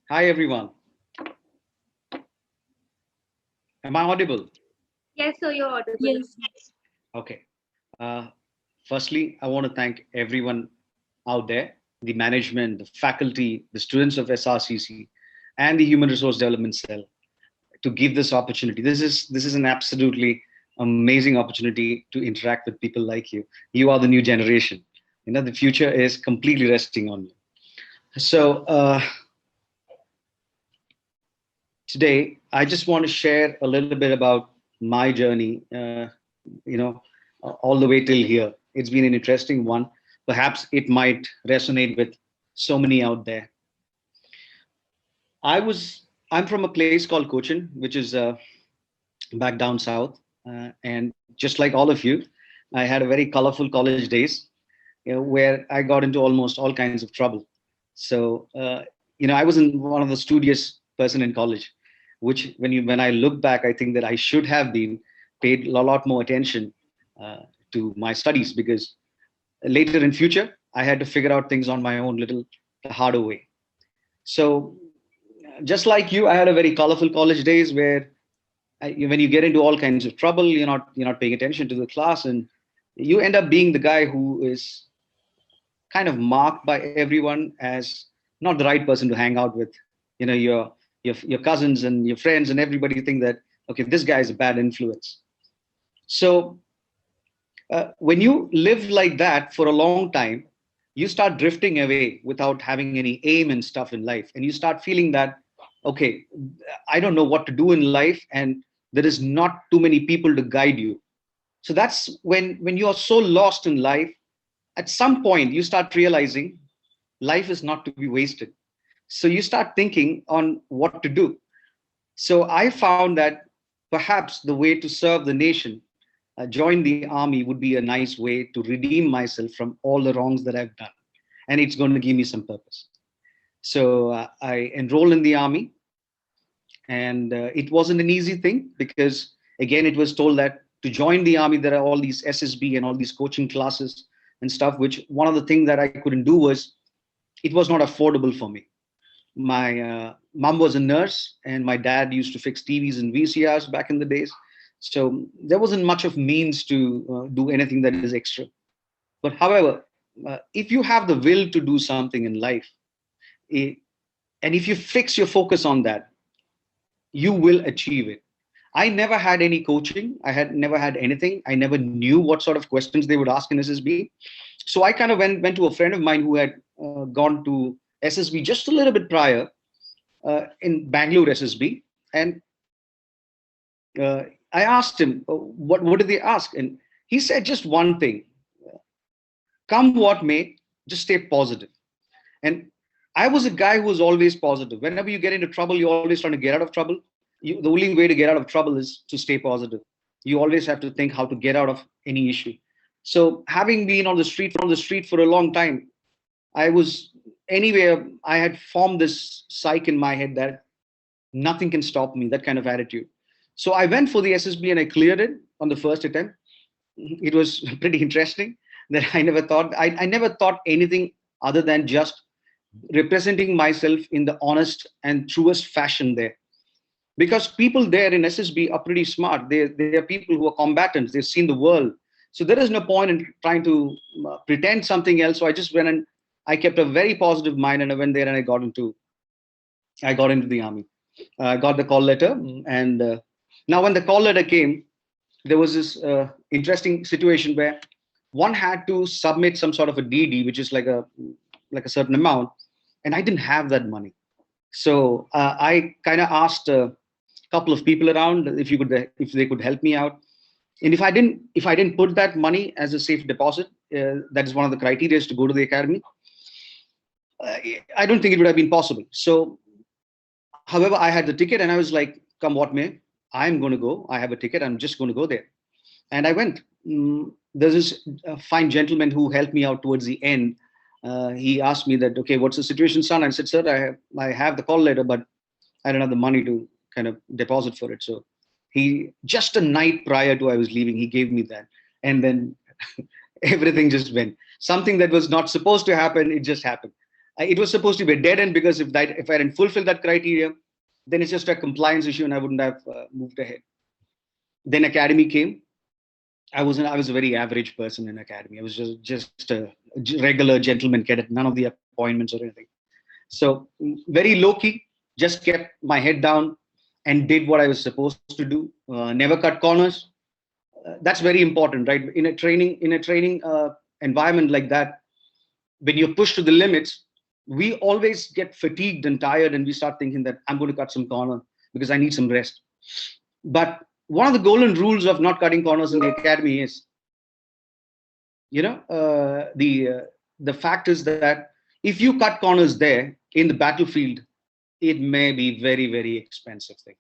Hi, everyone. Am I audible? Yes, so you're audible. Yes. Okay. Uh, Firstly, I want to thank everyone out there, the management, the faculty, the students of SRCC, and the Human Resource Development Cell to give this opportunity. This is an absolutely amazing opportunity to interact with people like you. You are the new generation. The future is completely resting on you. So today, I just want to share a little bit about my journey. You know, all the way till here. It's been an interesting one. Perhaps it might resonate with so many out there. I'm from a place called Cochin, which is back down south, and just like all of you, I had a very colorful college days, where I got into almost all kinds of trouble. So I wasn't one of the studious person in college, which when I look back, I think that I should have been paid a lot more attention to my studies, because later in future I had to figure out things on my own little the harder way. So just like you, I had a very colorful college days where when you get into all kinds of trouble, you're not paying attention to the class, and you end up being the guy who is kind of marked by everyone as not the right person to hang out with. Your cousins and your friends and everybody think that, okay, this guy is a bad influence. So when you live like that for a long time, you start drifting away without having any aim and stuff in life, and you start feeling that, okay, I don't know what to do in life, and there is not too many people to guide you. So that's when you are so lost in life, at some point you start realizing life is not to be wasted. So you start thinking on what to do. So I found that perhaps the way to serve the nation, join the army, would be a nice way to redeem myself from all the wrongs that I've done, and it's going to give me some purpose. So I enrolled in the army, and it wasn't an easy thing, because again, it was told that to join the army there are all these SSB and all these coaching classes and stuff, which one of the things that I couldn't do was, it was not affordable for me. My mom was a nurse, and my dad used to fix TVs and VCRs back in the days. So there wasn't much of means to do anything that is extra. But however, if you have the will to do something in life, eh, and if you fix your focus on that, you will achieve it. I never had any coaching. I had never had anything. I never knew what sort of questions they would ask in SSB. So I kind of went to a friend of mine who had gone to SSB just a little bit prior, in Bangalore SSB, and I asked him, what did they ask? And he said just one thing: come what may, just stay positive. And I was a guy who was always positive. Whenever you get into trouble, you're always trying to get out of trouble. The only way to get out of trouble is to stay positive. You always have to think how to get out of any issue. So having been on the street for a long time, I was anywhere. I had formed this psyche in my head that nothing can stop me, that kind of attitude. So I went for the SSB and I cleared it on the first attempt. It was pretty interesting that I never thought anything other than just representing myself in the honest and truest fashion there. Because people there in SSB are pretty smart. They are people who are combatants. They've seen the world. So there is no point in trying to pretend something else. So I just went and I kept a very positive mind, and I went there and I got into the army. I got the call letter, and now when the call letter came, there was this interesting situation where one had to submit some sort of a DD, which is like a certain amount, and I didn't have that money. So I kind of asked a couple of people around if they could help me out. And if I didn't put that money as a safe deposit, that is one of the criteria to go to the academy. I don't think it would have been possible. So, however, I had the ticket, and I was like, come what may, I'm going to go. I have a ticket. I'm just going to go there. And I went. There's this fine gentleman who helped me out towards the end. He asked me that, okay, what's the situation, son? I said, sir, I have the call letter, but I don't have the money to kind of deposit for it. So he, just a night prior to I was leaving, he gave me that. And then everything just went. Something that was not supposed to happen, it just happened. It was supposed to be a dead end because if I didn't fulfill that criteria, then it's just a compliance issue and I wouldn't have moved ahead. Then academy came. I was a very average person in academy. I was just a regular gentleman cadet, none of the appointments or anything. So very low key, just kept my head down and did what I was supposed to do. Never cut corners. That's very important, right? In a training environment like that, when you're pushed to the limits, we always get fatigued and tired, and we start thinking that I'm going to cut some corner because I need some rest. But one of the golden rules of not cutting corners in the academy is, the fact is that if you cut corners there in the battlefield, it may be very, very expensive thing.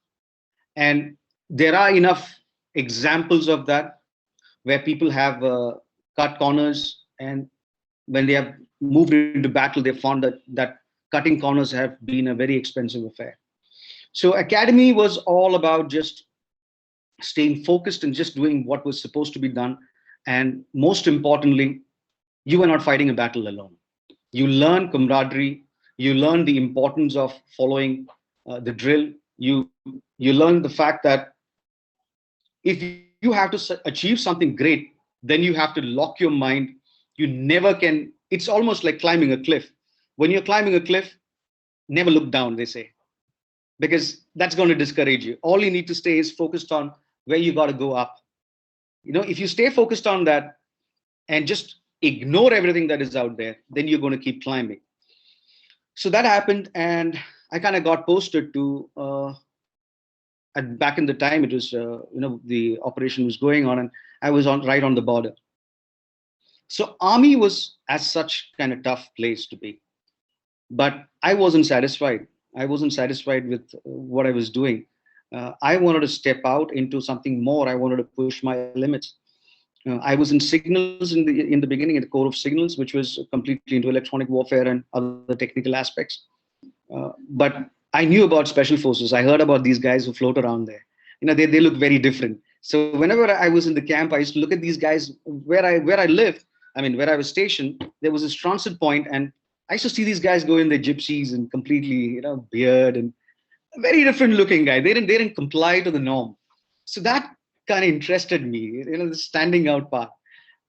And there are enough examples of that where people have cut corners, and when they have moved into battle, they found that cutting corners have been a very expensive affair. So academy was all about just staying focused and just doing what was supposed to be done. And most importantly, you were not fighting a battle alone. You learn camaraderie. You learn the importance of following the drill. You learn the fact that if you have to achieve something great, then you have to lock your mind. You never can. It's almost like climbing a cliff. When you're climbing a cliff, never look down, they say, because that's going to discourage you. All you need to stay is focused on where you got to go up. If you stay focused on that and just ignore everything that is out there, then you're going to keep climbing. So that happened, and I kind of got posted to, back in the time, it was, the operation was going on, and I was right on the border. So army was as such kind of tough place to be, but I wasn't satisfied. I wasn't satisfied with what I was doing. I wanted to step out into something more. I wanted to push my limits. I was in signals in the beginning, in the core of signals, which was completely into electronic warfare and other technical aspects. But I knew about special forces. I heard about these guys who float around there. They look very different. So whenever I was in the camp, I used to look at these guys where I lived. I mean, where I was stationed, there was this transit point, and I used to see these guys go in their gypsies and completely, beard and very different looking guy. They didn't comply to the norm. So that kind of interested me, the standing out part.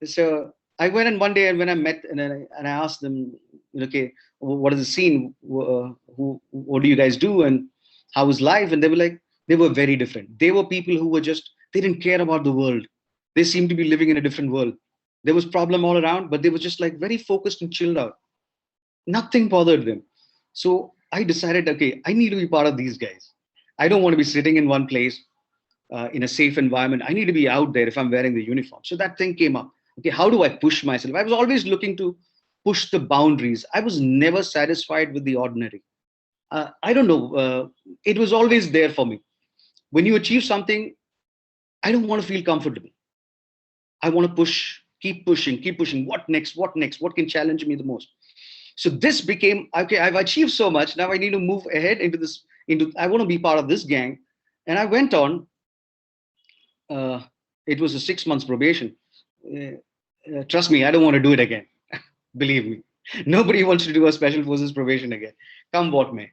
So I went in one day, and when I met and I asked them, okay, what is the scene? What do you guys do? And how was life? And they were like, they were very different. They were people who were they didn't care about the world. They seemed to be living in a different world. There was problem all around, but they were just like very focused and chilled out. Nothing bothered them. So I decided, okay, I need to be part of these guys. I don't want to be sitting in one place in a safe environment. I need to be out there if I'm wearing the uniform. So that thing came up. Okay, how do I push myself? I was always looking to push the boundaries. I was never satisfied with the ordinary. I don't know. It was always there for me. When you achieve something, I don't want to feel comfortable. I want to push, keep pushing. What next? What next? What can challenge me the most? So this became, okay, I've achieved so much. Now I need to move ahead into this, I want to be part of this gang. And I went on, it was a 6 months probation. Trust me, I don't want to do it again. Believe me, nobody wants to do a special forces probation again. Come what may.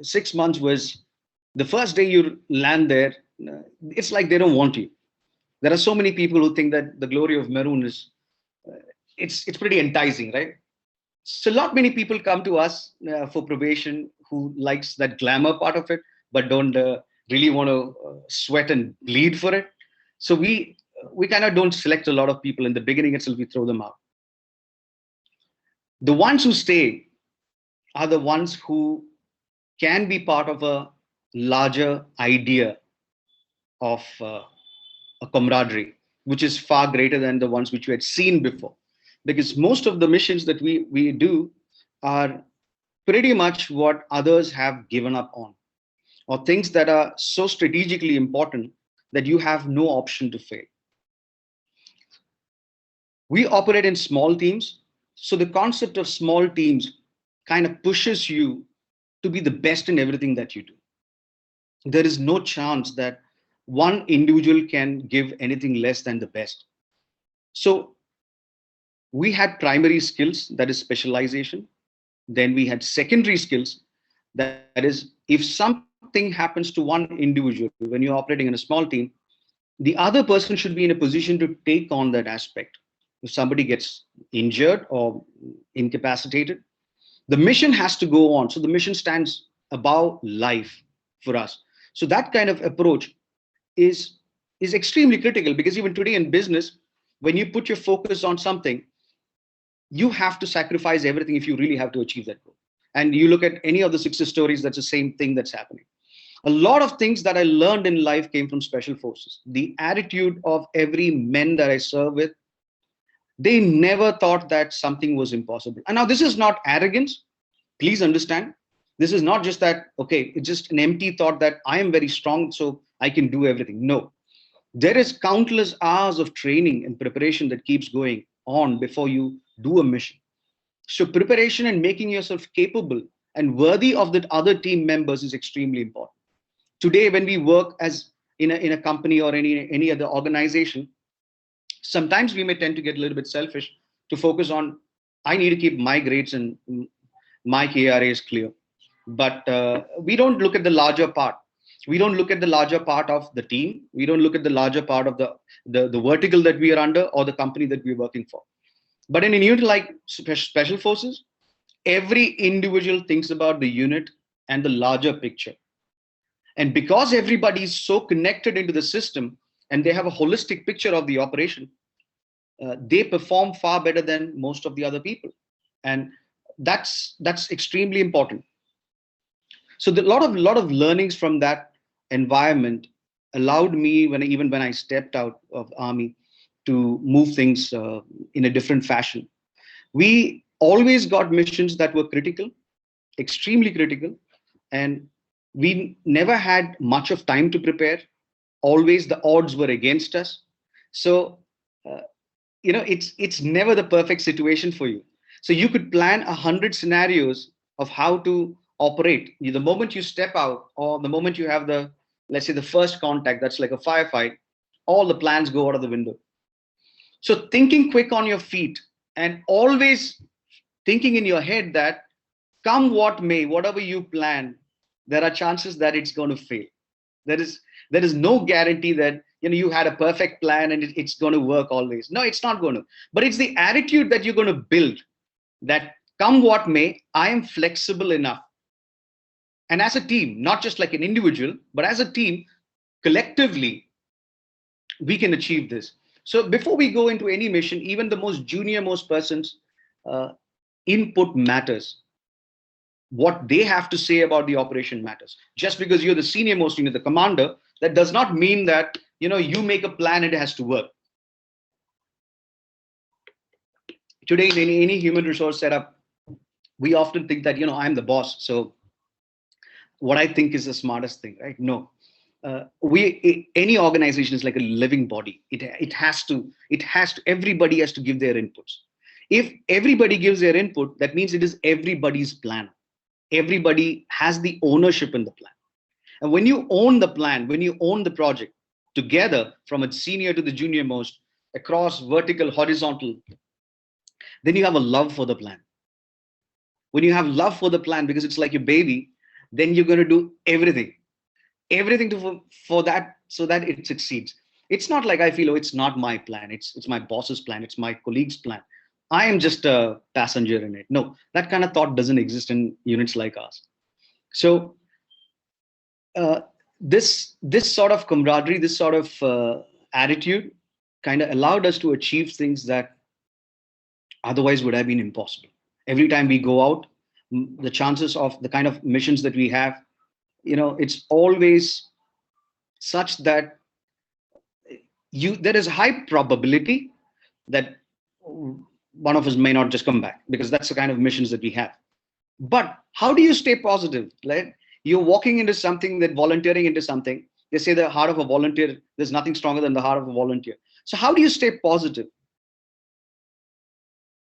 6 months was the first day you land there. It's like they don't want you. There are so many people who think that the glory of Maroon is, it's pretty enticing, right? So not many people come to us for probation who likes that glamour part of it, but don't really want to sweat and bleed for it. So we kind of don't select a lot of people in the beginning itself. We throw them out. The ones who stay are the ones who can be part of a larger idea of a camaraderie, which is far greater than the ones which you had seen before. Because most of the missions that we do are pretty much what others have given up on, or things that are so strategically important that you have no option to fail. We operate in small teams. So the concept of small teams kind of pushes you to be the best in everything that you do. There is no chance that one individual can give anything less than the best. So We had primary skills, that is specialization. Then we had secondary skills, that is, if something happens to one individual when you're operating in a small team, the other person should be in a position to take on that aspect. If somebody gets injured or incapacitated, the mission has to go on. So the mission stands above life for us. So that kind of approach is is extremely critical, because even today in business, when you put your focus on something, you have to sacrifice everything if you really have to achieve that goal. And you look at any of the success stories, that's the same thing that's happening. A lot of things that I learned in life came from special forces. The attitude of every men that I serve with, they never thought that something was impossible. And now this is not arrogance. Please understand. This is not just that, okay, it's just an empty thought that I am very strong, so I can do everything. No, there is countless hours of training and preparation that keeps going on before you do a mission. So preparation and making yourself capable and worthy of the other team members is extremely important. Today, when we work as in a company or any other organization, sometimes we may tend to get a little bit selfish to focus on, I need to keep my grades and my KRAs clear. But we don't look at the larger part. We don't look at the larger part of the team. We don't look at the larger part of the vertical that we are under or the company that we're working for. But in a unit like special forces, every individual thinks about the unit and the larger picture. And because everybody is so connected into the system and they have a holistic picture of the operation, they perform far better than most of the other people. And that's extremely important. So a lot of learnings from that environment allowed me, even when I stepped out of Army, to move things in a different fashion. We always got missions that were critical, extremely critical, and we never had much of time to prepare. Always the odds were against us. So, it's never the perfect situation for you. So you could plan 100 scenarios of how to operate. The moment you step out, or the moment you have let's say the first contact, that's like a firefight, all the plans go out of the window. So thinking quick on your feet and always thinking in your head that come what may, whatever you plan, there are chances that it's going to fail. There is no guarantee that you had a perfect plan and it's going to work always. No, it's not going to. But it's the attitude that you're going to build, that come what may, I am flexible enough. And as a team, not just like an individual, but as a team, collectively, we can achieve this. So before we go into any mission, even the most junior most person's input matters. What they have to say about the operation matters. Just because you're the senior most, the commander, that does not mean that you make a plan and it has to work. Today, in any human resource setup, we often think that I'm the boss, so what I think is the smartest thing, right? No. Any organization is like a living body. It has to, everybody has to give their inputs. If everybody gives their input, that means it is everybody's plan. Everybody has the ownership in the plan. And when you own the plan, when you own the project together, from its senior to the junior most, across vertical, horizontal, then you have a love for the plan. When you have love for the plan, because it's like your baby, then you're going to do everything for that, so that it succeeds. It's not like I feel, oh, it's not my plan. It's my boss's plan. It's my colleague's plan. I am just a passenger in it. No, that kind of thought doesn't exist in units like ours. So this sort of camaraderie, this sort of attitude kind of allowed us to achieve things that otherwise would have been impossible. Every time we go out, the chances of the kind of missions that we have, it's always such that there is a high probability that one of us may not just come back, because that's the kind of missions that we have. But how do you stay positive? Like, you're walking into something, that volunteering into something. They say the heart of a volunteer, there's nothing stronger than the heart of a volunteer. So how do you stay positive?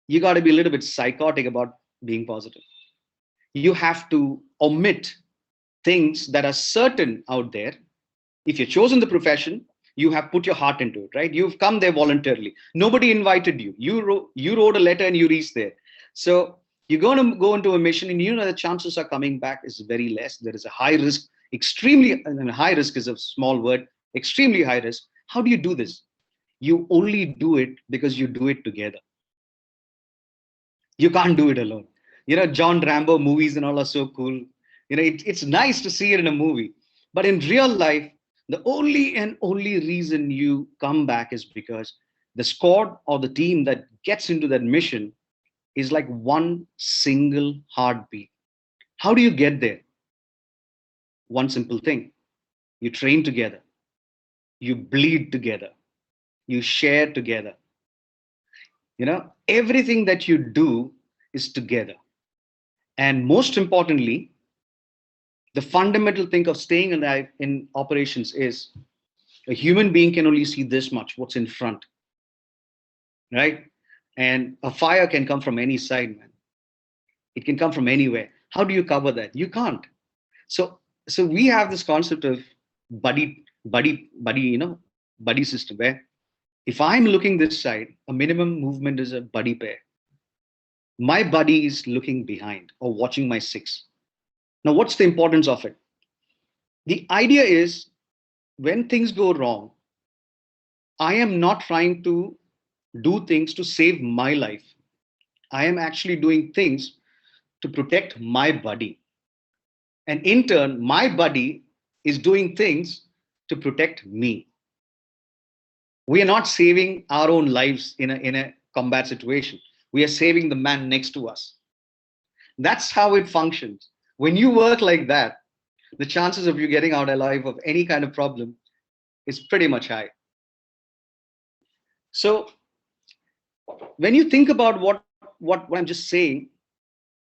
You got to be a little bit psychotic about being positive. You have to omit things that are certain out there. If you've chosen the profession, you have put your heart into it, right? You've come there voluntarily. Nobody invited you. You wrote a letter and you reached there. So you're going to go into a mission, and you know the chances of coming back is very less. There is a high risk, extremely, and high risk is a small word, extremely high risk. How do you do this? You only do it because you do it together. You can't do it alone. John Rambo movies and all are so cool. It's nice to see it in a movie, but in real life, the only reason you come back is because the squad or the team that gets into that mission is like one single heartbeat. How do you get there? One simple thing. You train together. You bleed together. You share together. Everything that you do is together. And most importantly, the fundamental thing of staying alive in operations is a human being can only see this much, what's in front, right? And a fire can come from any side, man. It can come from anywhere. How do you cover that? You can't. So we have this concept of buddy system, where if I'm looking this side, a minimum movement is a buddy pair. My buddy is looking behind or watching my six. Now, what's the importance of it? The idea is, when things go wrong, I am not trying to do things to save my life. I am actually doing things to protect my buddy. And in turn, my buddy is doing things to protect me. We are not saving our own lives in a combat situation. We are saving the man next to us. That's how it functions. When you work like that, the chances of you getting out alive of any kind of problem is pretty much high. So when you think about what I'm just saying,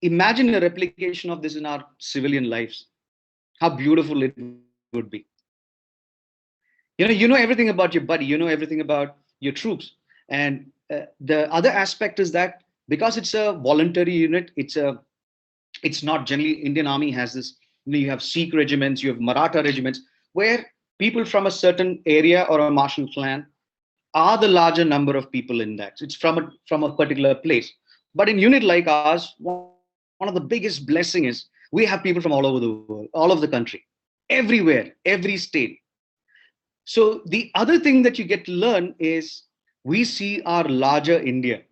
imagine a replication of this in our civilian lives. How beautiful it would be. You know everything about your buddy. You know everything about your troops. And the other aspect is that because it's a voluntary unit, it's not generally. Indian Army has this. You have Sikh regiments, you have Maratha regiments, where people from a certain area or a martial clan are the larger number of people in that. It's from a particular place. But in unit like ours, one of the biggest blessing is we have people from all over the world, all over the country, everywhere, every state. So the other thing that you get to learn is we see our larger India.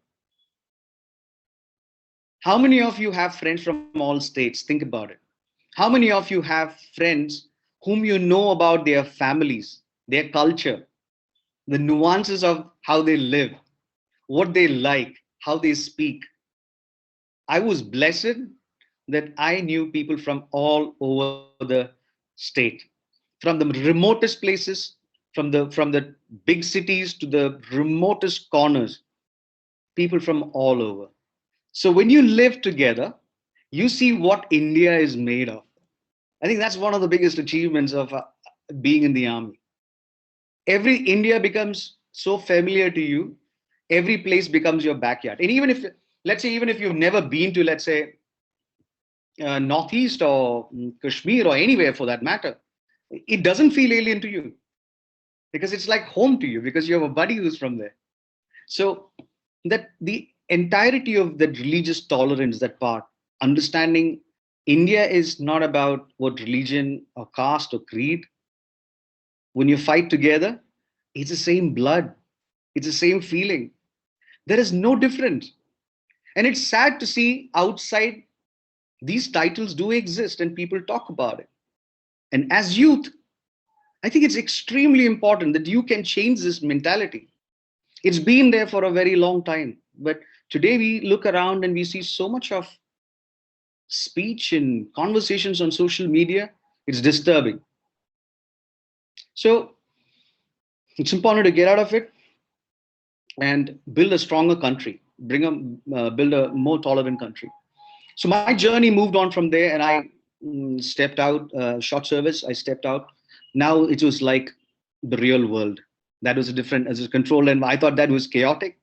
How many of you have friends from all states? Think about it. How many of you have friends whom you know about their families, their culture, the nuances of how they live, what they like, how they speak? I was blessed that I knew people from all over the state, from the remotest places, from the big cities to the remotest corners, people from all over. So when you live together, you see what India is made of. I think that's one of the biggest achievements of being in the army. Every India becomes so familiar to you. Every place becomes your backyard. And even if, let's say, even if you've never been to, let's say, Northeast or Kashmir or anywhere for that matter, it doesn't feel alien to you because it's like home to you because you have a buddy who's from there. So that the entirety of that religious tolerance, that part, understanding India is not about what religion or caste or creed. When you fight together, it's the same blood. It's the same feeling. There is no difference. And it's sad to see outside these titles do exist and people talk about it. And as youth, I think it's extremely important that you can change this mentality. It's been there for a very long time. But today we look around and we see so much of speech and conversations on social media. It's disturbing. So it's important to get out of it and build a stronger country, build a more tolerant country. So my journey moved on from there, and I stepped out, short service. I stepped out. Now it was like the real world. That was a different, as a control, and I thought that was chaotic.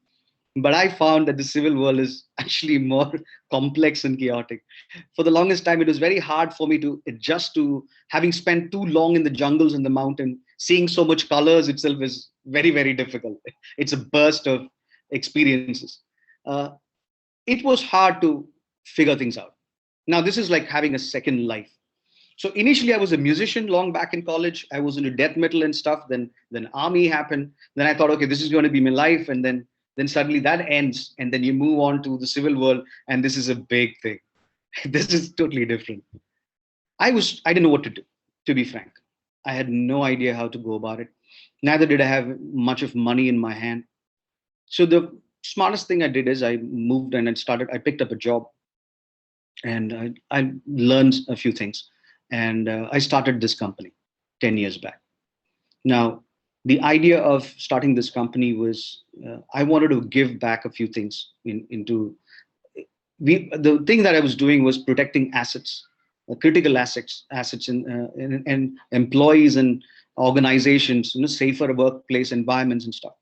But I found that the civil world is actually more complex and chaotic. For the longest time, it was very hard for me to adjust to having spent too long in the jungles and the mountain. Seeing so much colors itself is very, very difficult. It's a burst of experiences. Uh, it was hard to figure things out. Now, this is like having a second life. So initially, I was a musician long back in college. I was into death metal and stuff. Then army happened. Then I thought, okay, this is going to be my life. And then suddenly that ends, and then you move on to the civil world, and this is a big thing. This is totally different. I didn't know what to do, to be frank. I had no idea how to go about it. Neither did I have much of money in my hand. So the smartest thing I did is I moved and I picked up a job, and I learned a few things. And I started this company 10 years back. Now, the idea of starting this company was I wanted to give back a few things into the thing that I was doing was protecting assets, critical assets and employees and organizations, safer workplace environments and stuff.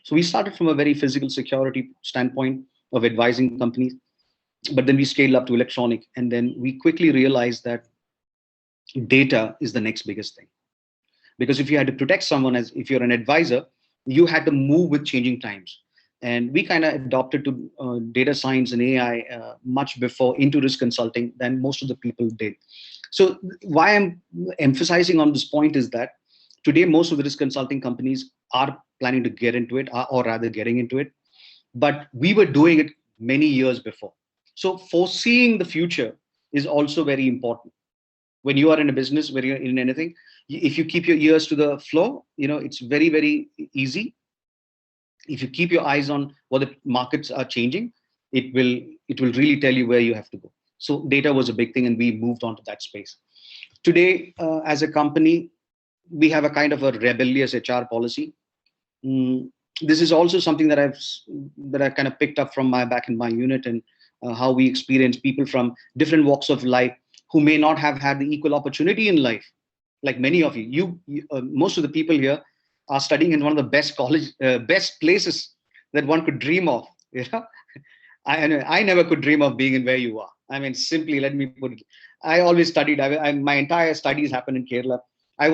So we started from a very physical security standpoint of advising companies, but then we scaled up to electronic, and then we quickly realized that data is the next biggest thing. Because if you had to protect someone, as if you're an advisor, you had to move with changing times. And we kind of adopted to data science and AI much before into risk consulting than most of the people did. So why I'm emphasizing on this point is that today most of the risk consulting companies are planning to get into it, or rather getting into it. But we were doing it many years before. So foreseeing the future is also very important. When you are in a business, when you're in anything, if you keep your ears to the floor, it's very, very easy. If you keep your eyes on what the markets are changing, it will really tell you where you have to go. So data was a big thing, and we moved on to that space. Today, as a company, we have a kind of a rebellious HR policy. This is also something that I've kind of picked up from back in my unit, and how we experience people from different walks of life who may not have had the equal opportunity in life. Like many of most of the people here are studying in one of the best places that one could dream of. I never could dream of being in where you are. I mean, simply, let me put it. I always studied. My entire studies happened in Kerala. I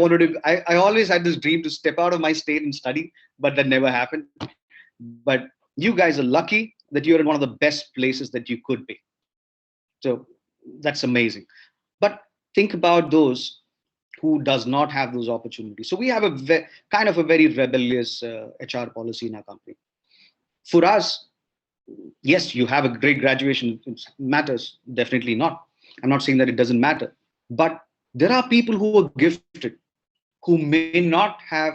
always had this dream to step out of my state and study, but that never happened. But you guys are lucky that you're in one of the best places that you could be. So that's amazing. But think about those who does not have those opportunities. So we have a kind of a very rebellious HR policy in our company. For us, yes, you have a great graduation. It matters. Definitely not. I'm not saying that it doesn't matter. But there are people who are gifted, who may not have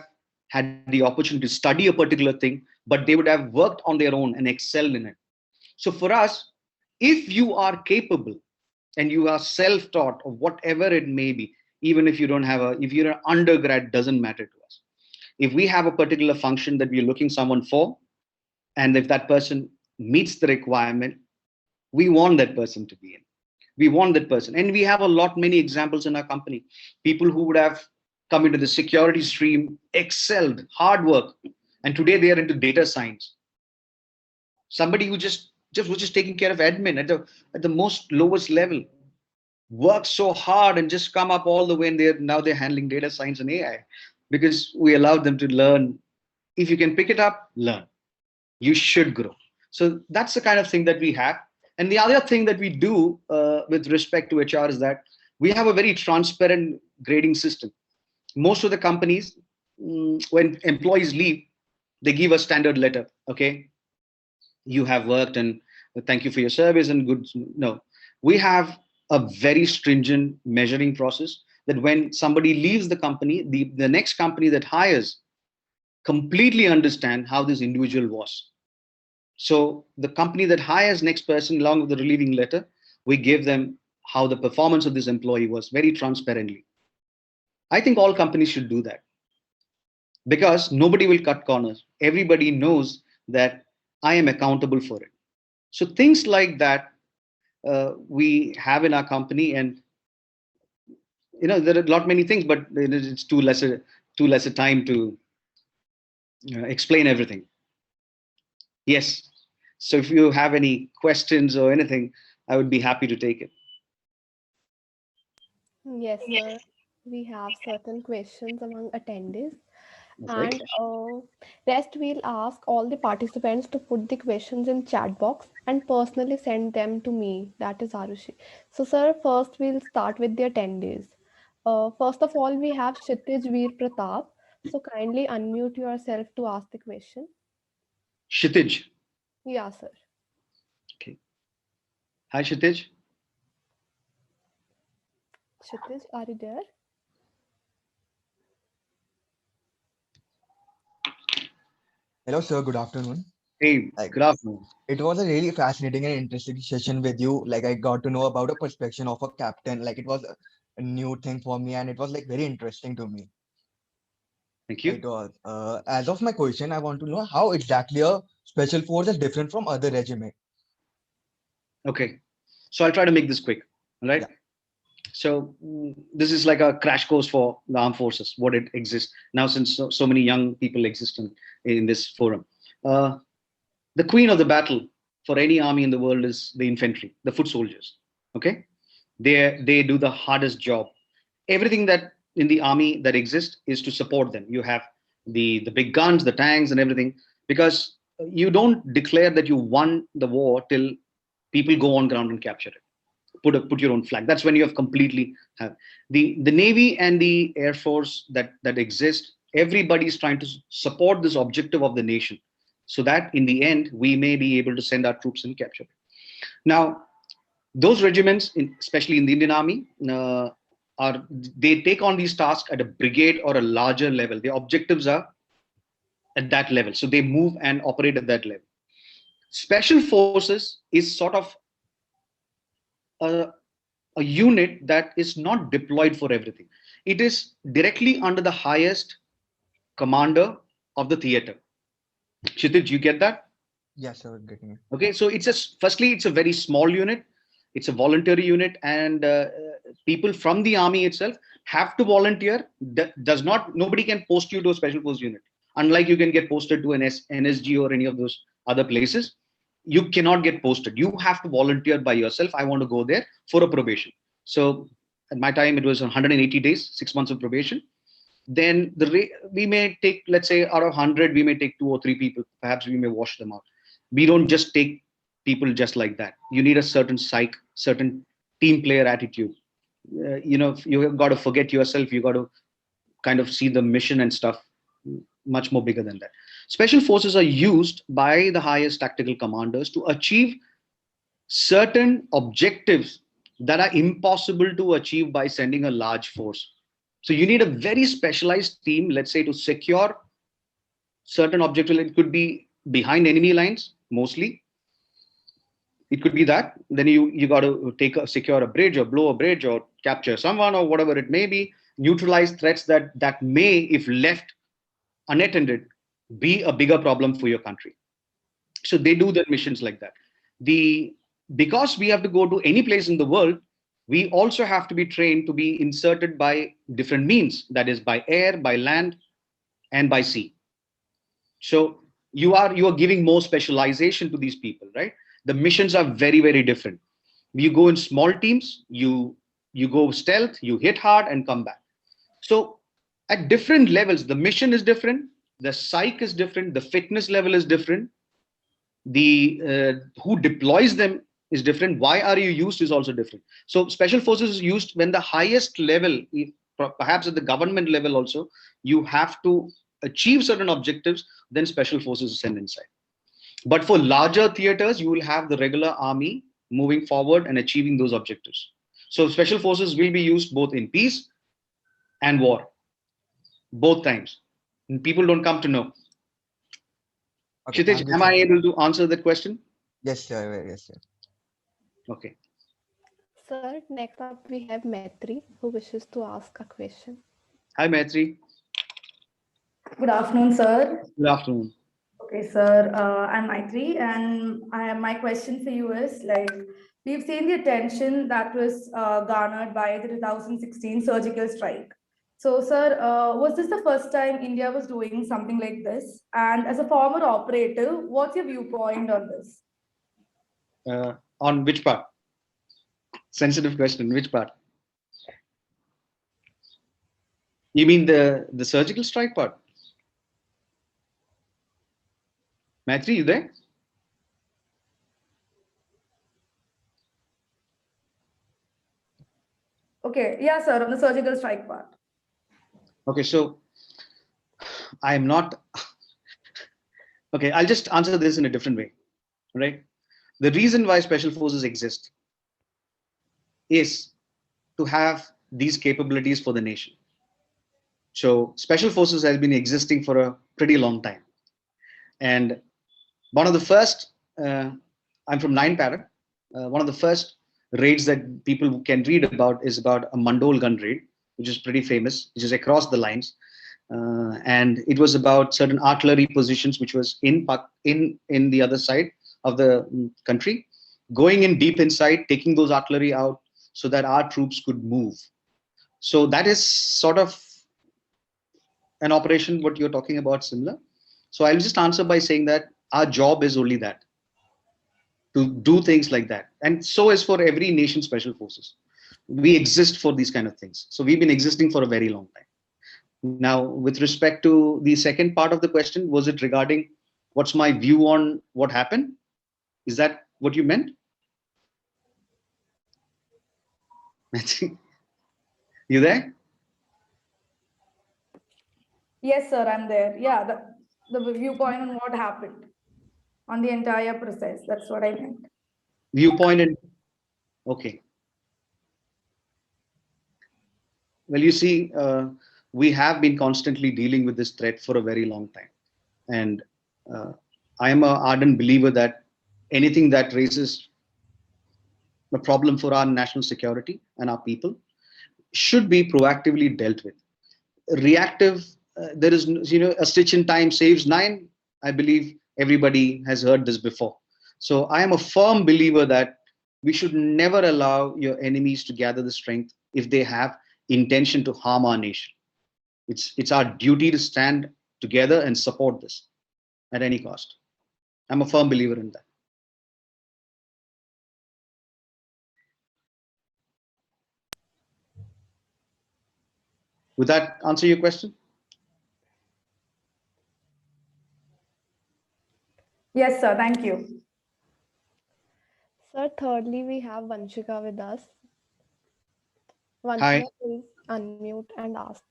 had the opportunity to study a particular thing, but they would have worked on their own and excelled in it. So for us, if you are capable and you are self-taught or whatever it may be, even if you don't have if you're an undergrad, doesn't matter to us. If we have a particular function that we're looking someone for, and if that person meets the requirement, we want that person to be in. We want that person. And we have many examples in our company. People who would have come into the security stream, excelled, hard work, and today they are into data science. Somebody who just was just taking care of admin at the most lowest level, work so hard and just come up all the way, and they're handling data science and AI, because we allowed them to learn. If you can pick it up, learn. You should grow. So that's the kind of thing that we have. And the other thing that we do with respect to HR is that we have a very transparent grading system. Most of the companies, when employees leave, they give a standard letter. Okay, you have worked and thank you for your service and good. No, we have a very stringent measuring process that when somebody leaves the company, the next company that hires completely understand how this individual was. So the company that hires next person along with the relieving letter, we give them how the performance of this employee was very transparently. I think all companies should do that, because nobody will cut corners. Everybody knows that I am accountable for it. So things like that we have in our company, and there are many things, but it's too lesser time to explain everything. Yes. So if you have any questions or anything, I would be happy to take it. Yes, sir. we have certain questions among attendees, Okay. and rest we'll ask all the participants to put the questions in chat box and personally send them to me, that is Arushi. So, sir, first we'll start with the attendees. First of all, we have Kshitij Veer Pratap. So, kindly unmute yourself to ask the question. Kshitij. Yeah, sir. Okay. Hi, Kshitij. Kshitij, are you there? Hello, sir. Good afternoon. Hey, Like good afternoon. it was a really fascinating and interesting session with you. Like I got to know about a perspective of a captain. Like it was a new thing for me, and it was like very interesting to me. Thank It you. was. As of my question, I want to know how exactly a special force is different from other regiment. Okay. So I'll try to make this quick. All right. Yeah. So this is like a crash course for the armed forces, what it exists now, since so many young people exist in this forum. Uh, the queen of the battle for any army in the world is the infantry, the foot soldiers. Okay, they do the hardest job. Everything that in the army that exists is to support them. You have the big guns, the tanks, and everything, because you don't declare that you won the war till people go on ground and capture it. Put your own flag. That's when you have completely have the navy and the air force that exist. Everybody is trying to support this objective of the nation, so that in the end we may be able to send our troops and capture it. Now, those regiments, especially in the Indian Army, are they take on these tasks at a brigade or a larger level. The objectives are at that level, so they move and operate at that level. Special forces is sort of a, a unit that is not deployed for everything. It is directly under the highest commander of the theater. Kshitij, you get that? Yes, sir. Getting it. Okay, so firstly, it's a very small unit. It's a voluntary unit, and people from the army itself have to volunteer. Does not Nobody can post you to a special force unit. Unlike you can get posted to an NSG or any of those other places, you cannot get posted. You have to volunteer by yourself. I want to go there for a probation. So at my time, it was 180 days, 6 months of probation. Then we may take, let's say, out of 100, we may take 2 or 3 people. Perhaps we may wash them out. We don't just take people just like that. You need a certain certain team player attitude. You have got to forget yourself. You got to kind of see the mission and stuff much more bigger than that. Special forces are used by the highest tactical commanders to achieve certain objectives that are impossible to achieve by sending a large force. So you need a very specialized team, let's say, to secure certain objectives. It could be behind enemy lines mostly. It could be that. Then you got to secure a bridge or blow a bridge or capture someone or whatever it may be. Neutralize threats that may, if left unattended, be a bigger problem for your country. So they do their missions like that. Because we have to go to any place in the world, we also have to be trained to be inserted by different means, that is by air, by land, and by sea. So you are giving more specialization to these people, right? The missions are very, very different. You go in small teams, you go stealth, you hit hard and come back. So at different levels, the mission is different, the psych is different, the fitness level is different, the who deploys them is different, why are you used is also different. So special forces is used when the highest level, perhaps at the government level also, you have to achieve certain objectives, then special forces is sent inside. But for larger theaters, you will have the regular army moving forward and achieving those objectives. So special forces will be used both in peace and war, both times, and people don't come to know. Okay. Kshitij, Thank you am I so much. able to answer that question? Yes, sir. Yes, sir. Okay. Sir, next up we have Maitri who wishes to ask a question. Hi, Maitri. Good afternoon, sir. Good afternoon. Okay, sir. I'm Maitri, and my question for you is like we've seen the attention that was garnered by the 2016 surgical strike. So, sir, was this the first time India was doing something like this? And as a former operator, what's your viewpoint on this? On which part? Sensitive question. Which part? You mean the surgical strike part? Maitri, you there? Okay, yeah, sir, on the surgical strike part. Okay, so I am not. Okay, I'll just answer this in a different way, right? The reason why special forces exist is to have these capabilities for the nation. So special forces has been existing for a pretty long time. And one of the first, I'm from 9 Para, one of the first raids that people can read about is about a Mandol gun raid, which is pretty famous, which is across the lines. And it was about certain artillery positions, which was in the other side of the country, going in deep inside, taking those artillery out so that our troops could move. So that is sort of an operation what you're talking about similar. So I'll just answer by saying that our job is only that, to do things like that. And so is for every nation special forces. We exist for these kind of things. So we've been existing for a very long time. Now, with respect to the second part of the question, was it regarding what's my view on what happened? Is that what you meant? You there? Yes, sir, I'm there. Yeah, the viewpoint on what happened on the entire process. That's what I meant. Viewpoint and okay. Well, you see, we have been constantly dealing with this threat for a very long time. And I am an ardent believer that anything that raises a problem for our national security and our people should be proactively dealt with. Reactive, there is, a stitch in time saves 9. I believe everybody has heard this before. So I am a firm believer that we should never allow your enemies to gather the strength if they have intention to harm our nation. It's our duty to stand together and support this at any cost. I'm a firm believer in that. Would that answer your question? Yes, sir. Thank you. Sir, thirdly, we have Vanshika with us. Hi. Vanshika, please unmute and ask.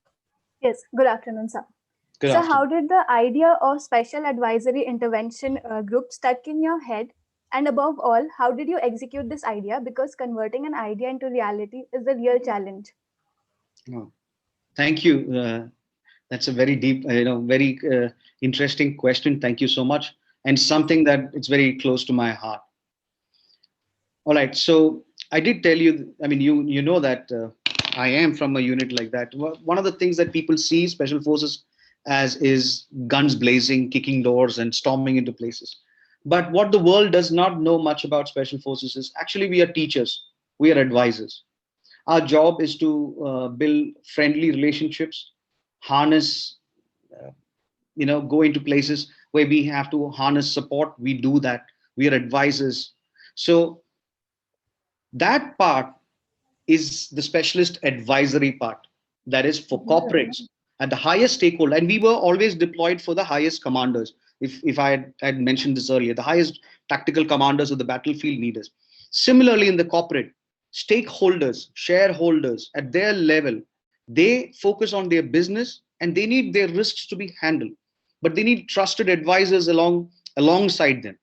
Yes, good afternoon, sir. Good So, afternoon. how did the idea of special advisory intervention group stuck in your head? And above all, how did you execute this idea? Because converting an idea into reality is the real challenge. Oh, thank you. That's a very deep, very interesting question. Thank you so much. And something that it's very close to my heart. All right. So I did tell you, I mean, you know that I am from a unit like that. One of the things that people see special forces as is guns blazing, kicking doors and storming into places. But what the world does not know much about special forces is actually we are teachers, we are advisors. Our job is to build friendly relationships, harness, go into places where we have to harness support. We do that. We are advisors. So that part is the specialist advisory part. That is for corporates at the highest stakeholder. And we were always deployed for the highest commanders. If I had mentioned this earlier, the highest tactical commanders of the battlefield leaders. Similarly, in the corporate, stakeholders, shareholders at their level, they focus on their business and they need their risks to be handled, but they need trusted advisors alongside them.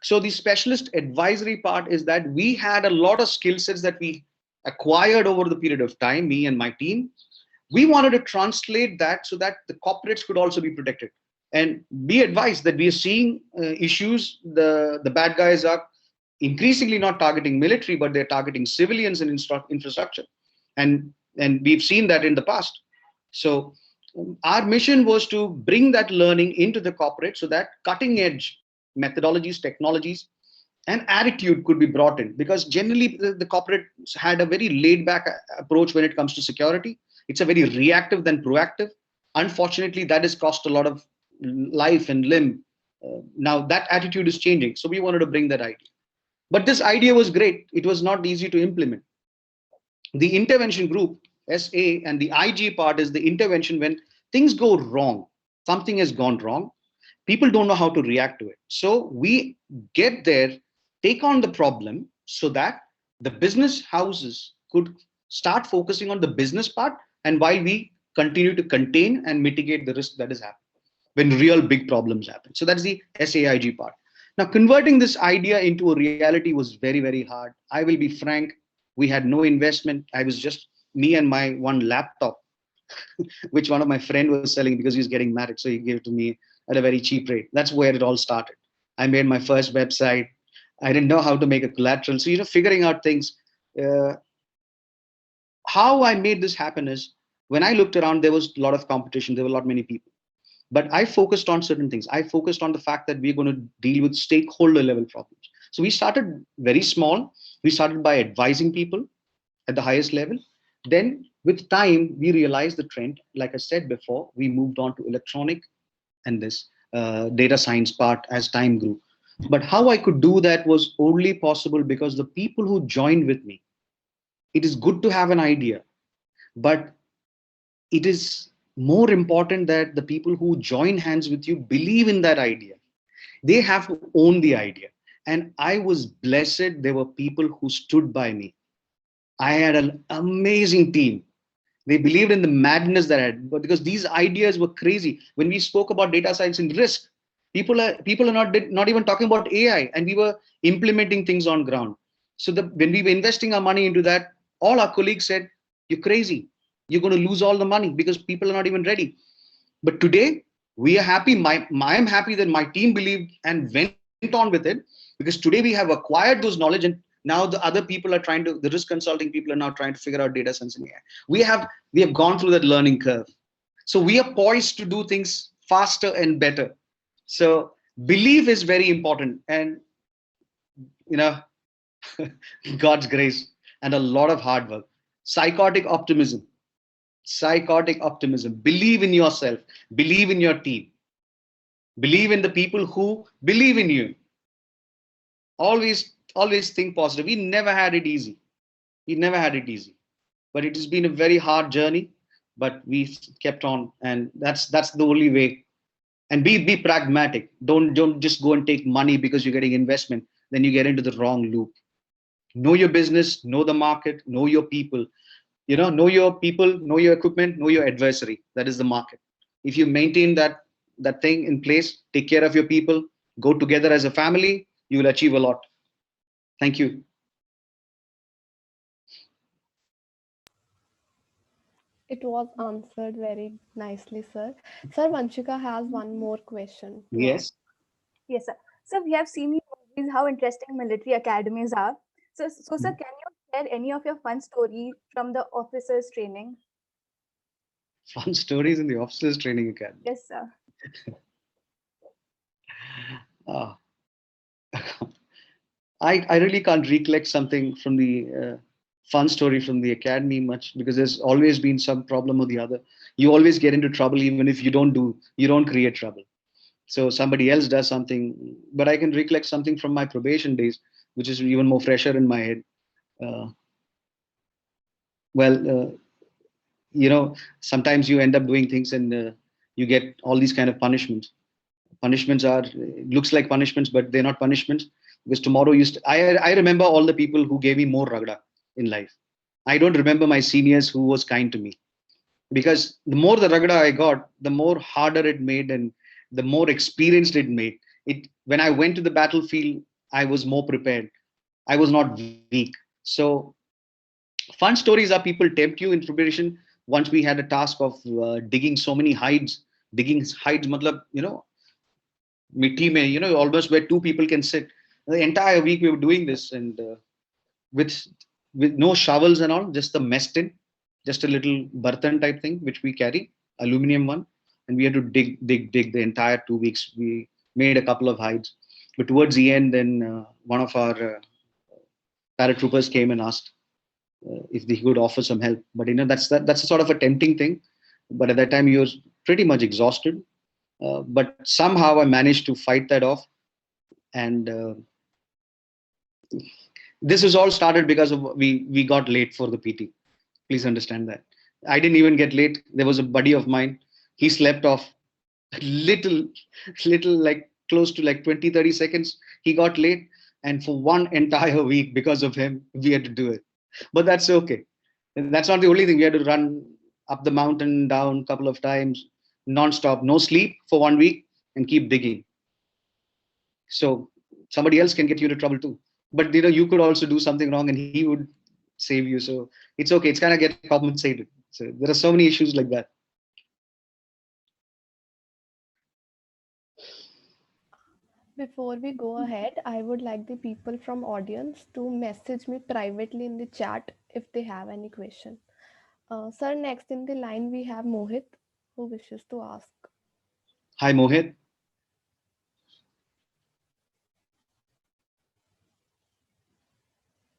So the specialist advisory part is that we had a lot of skill sets that we acquired over the period of time, me and my team. We wanted to translate that so that the corporates could also be protected and be advised that we are seeing issues. The bad guys are increasingly not targeting military, but they're targeting civilians and infrastructure. And we've seen that in the past. So our mission was to bring that learning into the corporate so that cutting edge methodologies, technologies, and attitude could be brought in, because generally the corporate had a very laid back approach when it comes to security. It's a very reactive than proactive. Unfortunately, that has cost a lot of life and limb. Now that attitude is changing. So we wanted to bring that idea. But this idea was great. It was not easy to implement. The intervention group SA, and the IG part is the intervention when things go wrong. Something has gone wrong. People don't know how to react to it. So we get there, take on the problem so that the business houses could start focusing on the business part, and while we continue to contain and mitigate the risk that is happening when real big problems happen. So that's the SAIG part. Now, converting this idea into a reality was very, very hard. I will be frank, we had no investment. I was just me and my one laptop, which one of my friend was selling because he was getting married. So he gave it to me at a very cheap rate. That's where it all started. I made my first website. I didn't know how to make a collateral. So, figuring out things. How I made this happen is when I looked around, there was a lot of competition. There were a lot many people. But I focused on certain things. I focused on the fact that we're going to deal with stakeholder level problems. So we started very small. We started by advising people at the highest level. Then with time, we realized the trend. Like I said before, we moved on to electronic and this data science part as time grew. But how I could do that was only possible because the people who joined with me, it is good to have an idea, but it is more important that the people who join hands with you believe in that idea. They have to own the idea. And I was blessed. There were people who stood by me. I had an amazing team. They believed in the madness that I had, but because these ideas were crazy. When we spoke about data science and risk, people are not even talking about AI, and we were implementing things on ground. So when we were investing our money into that, all our colleagues said, "You're crazy. You're going to lose all the money because people are not even ready." But today we are happy. I'm happy that my team believed and went on with it, because today we have acquired those knowledge, and now the other people are the risk consulting people are now trying to figure out data science and AI. We have gone through that learning curve. So we are poised to do things faster and better. So belief is very important, and God's grace and a lot of hard work. Psychotic optimism. Believe in yourself, believe in your team, believe in the people who believe in you. Always think positive. We never had it easy. But it has been a very hard journey, but we kept on, and that's the only way. And be pragmatic. Don't just go and take money because you're getting investment. Then you get into the wrong loop. Know your business, know the market, know your people. Know your people, know your equipment, know your adversary. That is the market. If you maintain that thing in place, take care of your people, go together as a family, you will achieve a lot. Thank you. It was answered very nicely, sir. Sir, Vanshika has one more question to Yes. ask. Yes, sir. So we have seen in movies how interesting military academies are. So sir, can you share any of your fun stories from the officers training? Fun stories in the officers training academy. Yes, sir. I really can't recollect something from the fun story from the academy much, because there's always been some problem or the other. You always get into trouble even if you don't create trouble. So somebody else does something. But I can recollect something from my probation days, which is even more fresher in my head. Sometimes you end up doing things and you get all these kind of punishments. Punishments looks like punishments, but they're not punishments, because tomorrow I remember all the people who gave me more ragda in life. I don't remember my seniors who was kind to me, because the more the ragda I got, the more harder it made and the more experienced it made. When I went to the battlefield, I was more prepared. I was not weak. So fun stories are people tempt you in preparation. Once we had a task of digging so many hides. Digging hides, matlab, mitti mein, almost where two people can sit. The entire week we were doing this, and with no shovels and all, just the mess tin, just a little bartan type thing which we carry, aluminum one, and we had to dig the entire 2 weeks. We made a couple of hides, but towards the end, then one of our paratroopers came and asked if they could offer some help. But that's a sort of a tempting thing. But at that time, you're pretty much exhausted. But somehow I managed to fight that off, and this was all started because of we got late for the PT. Please understand that. I didn't even get late. There was a buddy of mine. He slept off little, little, like close to like 20, 30 seconds. He got late. And for one entire week, because of him, we had to do it. But that's okay. And that's not the only thing. We had to run up the mountain, down a couple of times, non-stop, no sleep for 1 week, and keep digging. So somebody else can get you into trouble too. But you could also do something wrong and he would save you. So it's okay. It's kind of get compensated. So there are so many issues like that. Before we go ahead, I would like the people from audience to message me privately in the chat if they have any question. Sir, next in the line we have Mohit who wishes to ask. Hi, Mohit.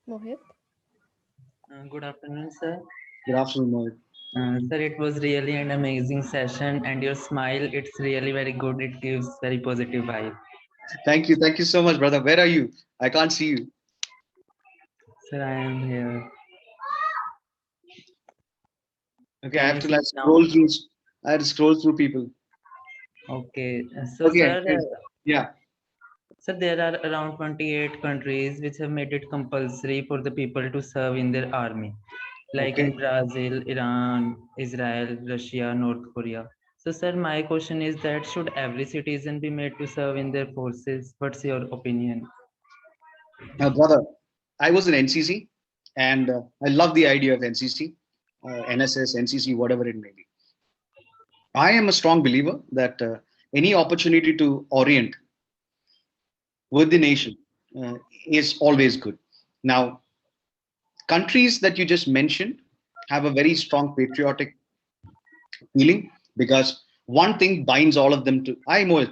Mohit? Good afternoon, sir. Good afternoon, Mohit. Sir, it was really an amazing session, and your smile, it's really very good. It gives very positive vibe. Thank you. Thank you so much, brother. Where are you? I can't see you. Sir, I am here. Okay, I Can have you to see like it now? scroll through. I had to scroll through people. Okay. So, Okay. sir, Yeah. sir, there are around 28 countries which have made it compulsory for the people to serve in their army, like Okay. in Brazil, Iran, Israel, Russia, North Korea. So, sir, my question is that should every citizen be made to serve in their forces? What's your opinion? Brother, I was in NCC, and I love the idea of NCC, NSS, NCC, whatever it may be. I am a strong believer that any opportunity to orient with the nation is always good. Now, countries that you just mentioned have a very strong patriotic feeling because one thing binds all of them to. I know it.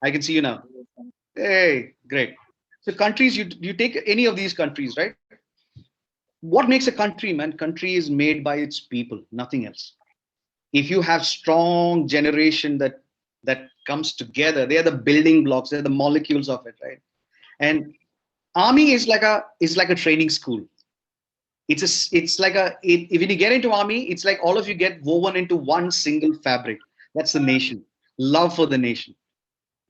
I can see you now. Hey, great. So countries, you take any of these countries, right? What makes a country, man? Country is made by its people, nothing else. If you have strong generation that comes together, they are the building blocks, they're the molecules of it, right? And army is like a training school. It's like when you get into army, it's like all of you get woven into one single fabric. That's the nation. Love for the nation.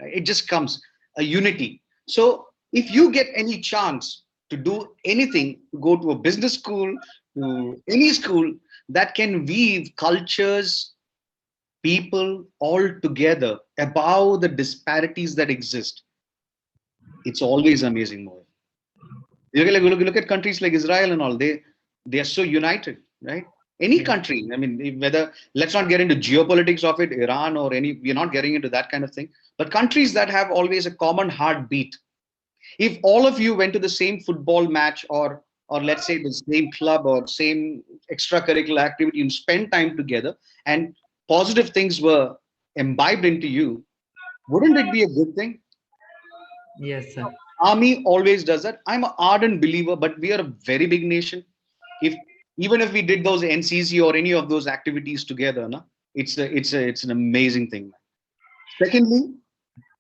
It just comes a unity. So if you get any chance to do anything, go to a business school, to any school that can weave cultures, people all together above the disparities that exist, it's always amazing. More. Look at countries like Israel and all. They are so united, right? Any country. I mean, whether let's not get into geopolitics of it, Iran or any. We're not getting into that kind of thing. But countries that have always a common heartbeat. If all of you went to the same football match or let's say the same club or same extracurricular activity and spend time together and positive things were imbibed into you, wouldn't it be a good thing? Yes, sir. Army always does that. I'm an ardent believer, but we are a very big nation. If even if we did those NCC or any of those activities together, no, it's an amazing thing. Secondly,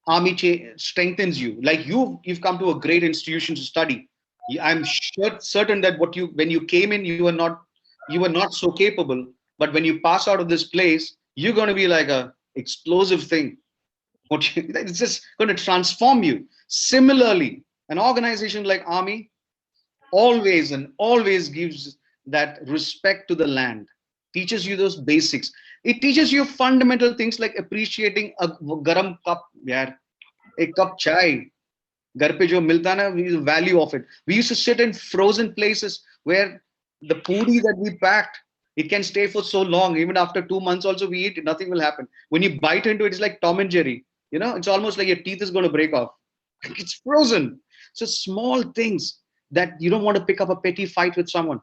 army strengthens you. Like you've come to a great institution to study. I'm certain that when you came in, you were not so capable. But when you pass out of this place, you're going to be like a explosive thing. It's just going to transform you. Similarly, an organization like Army always and always gives that respect to the land, teaches you those basics. It teaches you fundamental things like appreciating a garam cup, yaar, a cup chai. Ghar pe jo milta na, the value of it. We used to sit in frozen places where the puri that we packed, it can stay for so long. Even after 2 months also we eat, nothing will happen. When you bite into it, it's like Tom and Jerry. It's almost like your teeth is going to break off. It's frozen. So small things that you don't want to pick up a petty fight with someone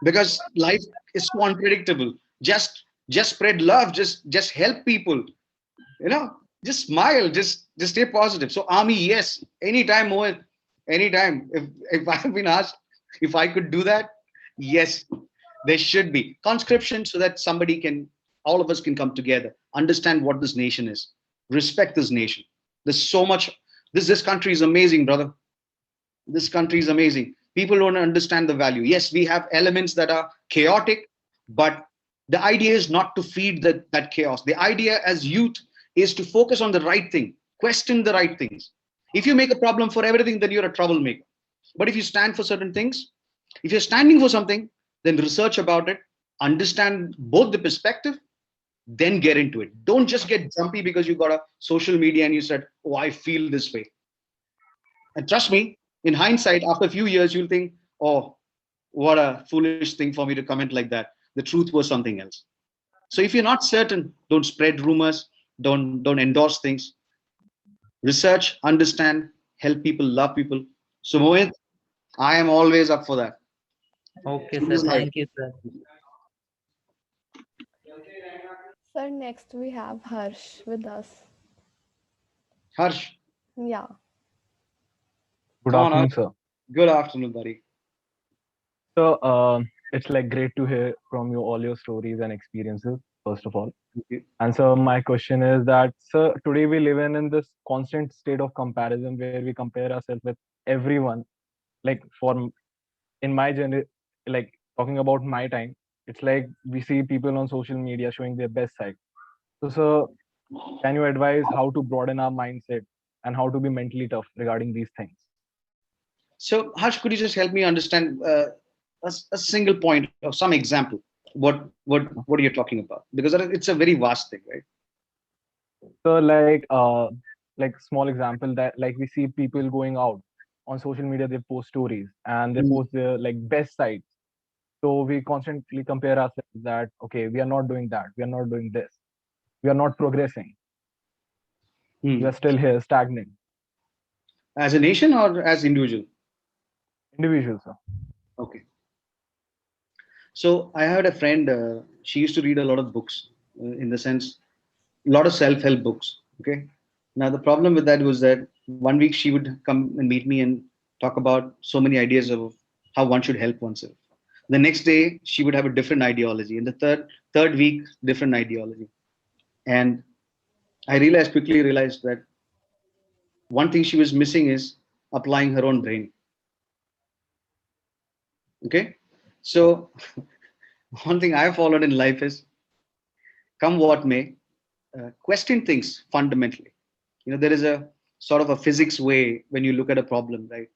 because life is so unpredictable. Just spread love. Just help people. Just smile. Just stay positive. So army, yes, anytime, Mohit, anytime. If I've been asked if I could do that, yes, there should be conscription so that all of us can come together, understand what this nation is, respect this nation. There's so much. This country is amazing, brother. This country is amazing. People don't understand the value. Yes, we have elements that are chaotic, But the idea is not to feed that chaos. The idea as youth is to focus on the right thing, question the right things. If you make a problem for everything, then you're a troublemaker. But if you stand for certain things, if you're standing for something, then research about it, understand both the perspective, then get into it. Don't just get jumpy because you got a social media and you said, oh, I feel this way. And trust me, in hindsight, after a few years, you'll think, oh, what a foolish thing for me to comment like that. The truth was something else. So if you're not certain, don't spread rumors, don't endorse things. Research, understand, help people, love people. So Mohit, I am always up for that. Okay, sir. Thank you, sir. Sir, next we have Harsh with us. Harsh. Yeah. Good afternoon, sir. Good afternoon, buddy. So it's like great to hear from you all your stories and experiences, first of all. Thank you. And so my question is that, sir, today we live in this constant state of comparison where we compare ourselves with everyone. Like in my like talking about my time, it's like we see people on social media showing their best side. So, sir, can you advise how to broaden our mindset and how to be mentally tough regarding these things? So Harsh, could you just help me understand a single point or some example? What are you talking about? Because it's a very vast thing, right? So like small example that like we see people going out on social media, they post stories and they post their like best sides. So we constantly compare ourselves that, okay, we are not doing that. We are not doing this. We are not progressing. We are still here stagnant. As a nation or as individual? Individuals, sir. Okay. So I had a friend, she used to read a lot of books, in the sense, a lot of self-help books. Okay. Now the problem with that was that one week she would come and meet me and talk about so many ideas of how one should help oneself. The next day she would have a different ideology, and the third week different ideology. And I quickly realized that one thing she was missing is applying her own brain. Okay. So one thing I have followed in life is, come what may, question things fundamentally. There is a sort of a physics way when you look at a problem, right?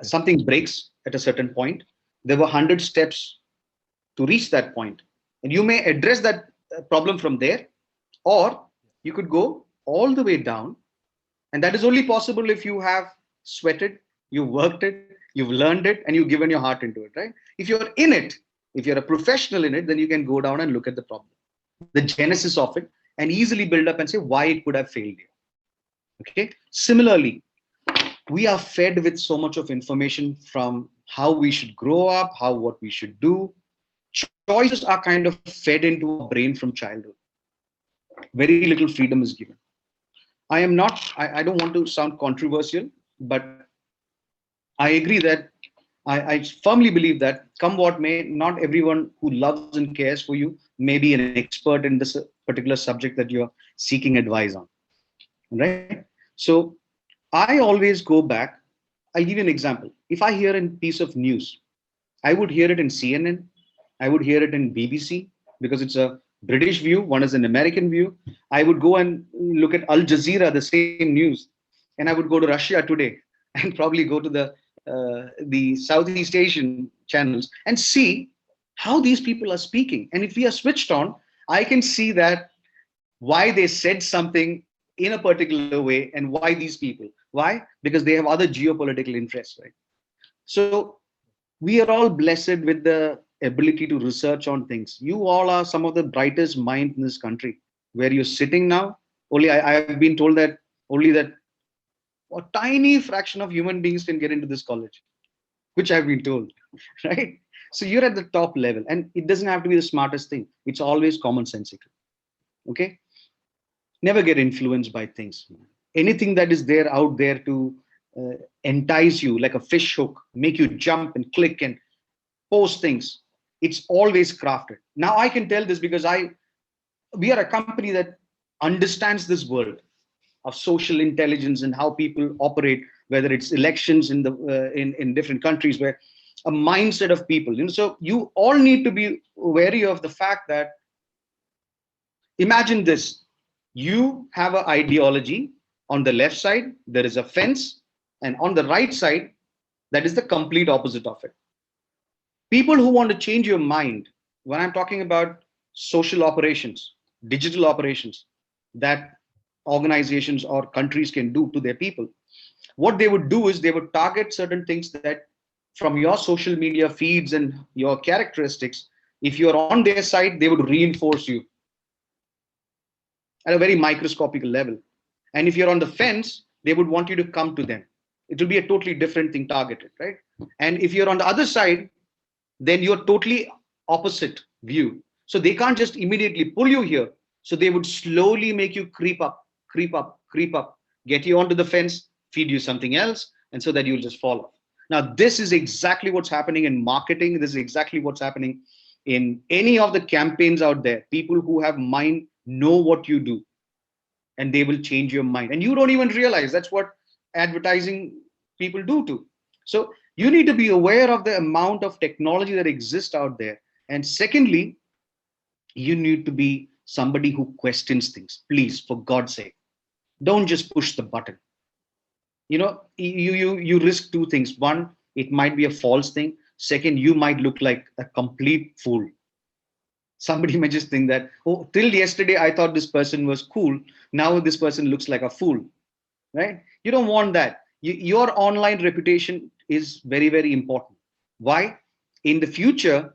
Something breaks at a certain point. There were 100 steps to reach that point. And you may address that problem from there, or you could go all the way down. And that is only possible if you have sweated, you worked it, you've learned it, and you've given your heart into it, right? If you're in it, if you're a professional in it, then you can go down and look at the problem, the genesis of it, and easily build up and say why it could have failed you. Okay. Similarly, we are fed with so much of information from how we should grow up, what we should do. Choices are kind of fed into our brain from childhood. Very little freedom is given. I don't want to sound controversial, but I agree that I firmly believe that come what may, not everyone who loves and cares for you may be an expert in this particular subject that you're seeking advice on, right? So I always go back. I'll give you an example. If I hear a piece of news, I would hear it in CNN, I would hear it in BBC, because it's a British view, one is an American view. I would go and look at Al Jazeera, the same news, and I would go to Russia Today and probably go to the Southeast Asian channels and see how these people are speaking. And if we are switched on, I can see that why they said something in a particular way and why these people. Why? Because they have other geopolitical interests, right? So we are all blessed with the ability to research on things. You all are some of the brightest minds in this country. Where you're sitting now, only I have been told that only that a tiny fraction of human beings can get into this college, which I've been told, right? So you're at the top level, and it doesn't have to be the smartest thing. It's always commonsensical. Okay. Never get influenced by things. Anything that is there out there to entice you like a fish hook, make you jump and click and post things. It's always crafted. Now I can tell this because we are a company that understands this world of social intelligence and how people operate, whether it's elections in different countries where a mindset of people. So you all need to be wary of the fact that, imagine this, you have an ideology. On the left side there is a fence, and on the right side, that is the complete opposite of it. People who want to change your mind, when I'm talking about social operations, digital operations that organizations or countries can do to their people, what they would do is they would target certain things that from your social media feeds and your characteristics, if you're on their side, they would reinforce you at a very microscopic level. And if you're on the fence, they would want you to come to them. It will be a totally different thing targeted, right? And if you're on the other side, then you're totally opposite view. So they can't just immediately pull you here. So they would slowly make you creep up, creep up, creep up, get you onto the fence, feed you something else, and so that you'll just fall off. Now, this is exactly what's happening in marketing. This is exactly what's happening in any of the campaigns out there. People who have mind know what you do, and they will change your mind. And you don't even realize that's what advertising people do too. So you need to be aware of the amount of technology that exists out there. And secondly, you need to be somebody who questions things. Please, for God's sake, don't just push the button. You risk two things. One, it might be a false thing. Second, you might look like a complete fool. Somebody may just think that, oh, till yesterday I thought this person was cool, now this person looks like a fool, right? You don't want that. Your online reputation is very, very important. Why? In the future,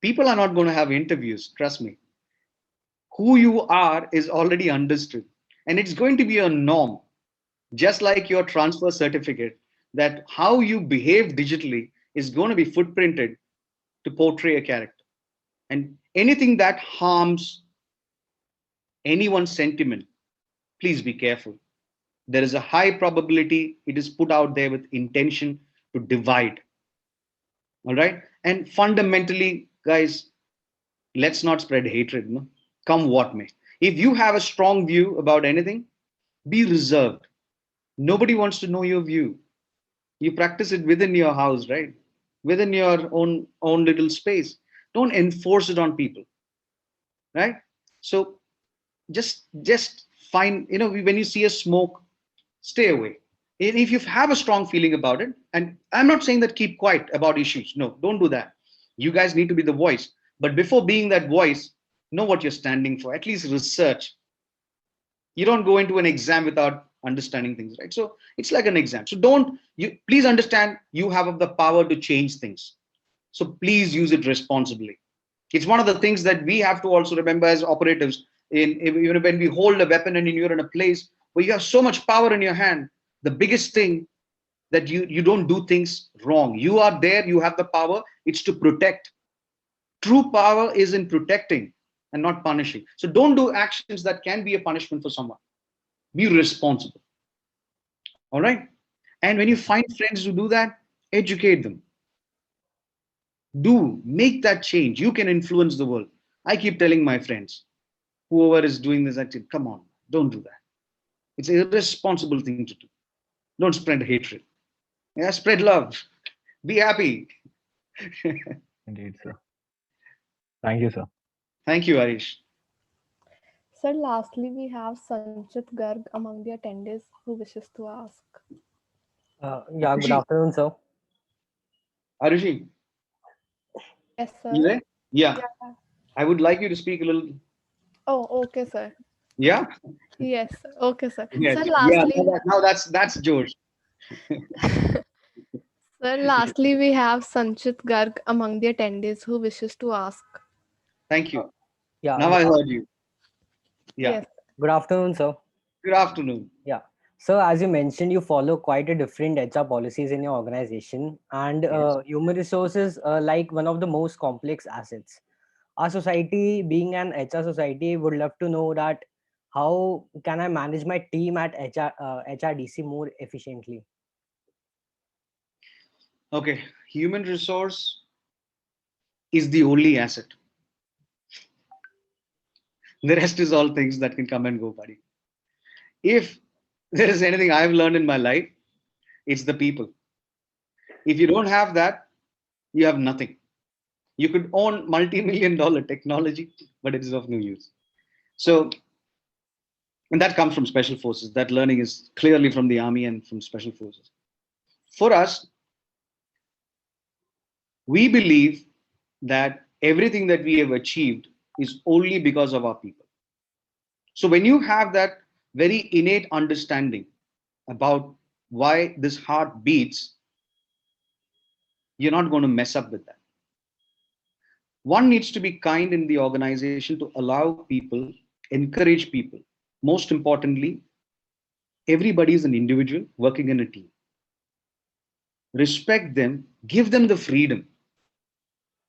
people are not going to have interviews, trust me. Who you are is already understood, and it's going to be a norm, just like your transfer certificate, that how you behave digitally is going to be footprinted to portray a character. And anything that harms anyone's sentiment, please be careful. There is a high probability it is put out there with intention to divide. All right. And fundamentally, guys, let's not spread hatred, no? Come what may. If you have a strong view about anything, be reserved. Nobody wants to know your view. You practice it within your house, right? Within your own little space. Don't enforce it on people, right? So just find, when you see a smoke, stay away. If you have a strong feeling about it, and I'm not saying that keep quiet about issues. No, don't do that. You guys need to be the voice. But before being that voice, know what you're standing for. At least research. You don't go into an exam without understanding things, right? So it's like an exam. So please understand you have the power to change things. So please use it responsibly. It's one of the things that we have to also remember as operatives. Even when we hold a weapon and you're in a place where you have so much power in your hand, the biggest thing that you don't do things wrong. You are there, you have the power, it's to protect. True power is in protecting and not punishing. So don't do actions that can be a punishment for someone. Be responsible. All right? And when you find friends who do that, educate them. Make that change. You can influence the world. I keep telling my friends, whoever is doing this activity, come on, don't do that. It's a irresponsible thing to do. Don't spread hatred. Yeah, spread love. Be happy. Indeed, sir. Thank you, sir. Thank you, Arish. Sir, lastly, we have Sanchit Garg among the attendees who wishes to ask. Yeah, good afternoon, sir. Arishi, Yes, sir. you there? Yeah. Yeah. I would like you to speak a little. Oh, okay, sir. Yeah? Yes, okay, sir. Yes. Sir, Yeah, lastly, now that's George. sir, lastly, we have Sanchit Garg among the attendees who wishes to ask. Thank you. Yeah, Now I heard you. Yeah. Yes. good afternoon, sir. Good afternoon. Yeah. So, as you mentioned, you follow quite a different HR policies in your organization, and Yes. human resources are like one of the most complex assets. Our society, being an HR society, would love to know that how can I manage my team at HRDC more efficiently? Okay. Human resource is the only asset. The rest is all things that can come and go, buddy. If there is anything I've learned in my life, it's the people. If you don't have that, you have nothing. You could own multi-million-dollar technology, but it is of no use. So, and that comes from special forces. That learning is clearly from the army and from special forces. For us, we believe that everything that we have achieved is only because of our people. So when you have that very innate understanding about why this heart beats, you're not going to mess up with that. One needs to be kind in the organization to allow people, encourage people. Most importantly, everybody is an individual working in a team. Respect them, give them the freedom.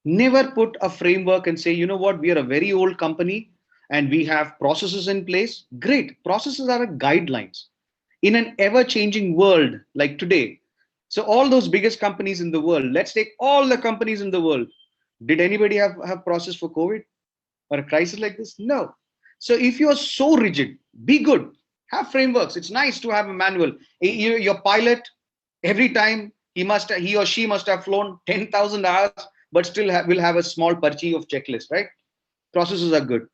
Never put a framework and say, you know what, we are a very old company and we have processes in place. Great, processes are guidelines in an ever-changing world like today. So all those biggest companies in the world, let's take all the companies in the world. Did anybody have process for COVID or a crisis like this? No. So if you are so rigid, be good, have frameworks. It's nice to have a manual. Your pilot, every time he or she must have flown 10,000 hours, but still will have a small parchi of checklist, right? Processes are good.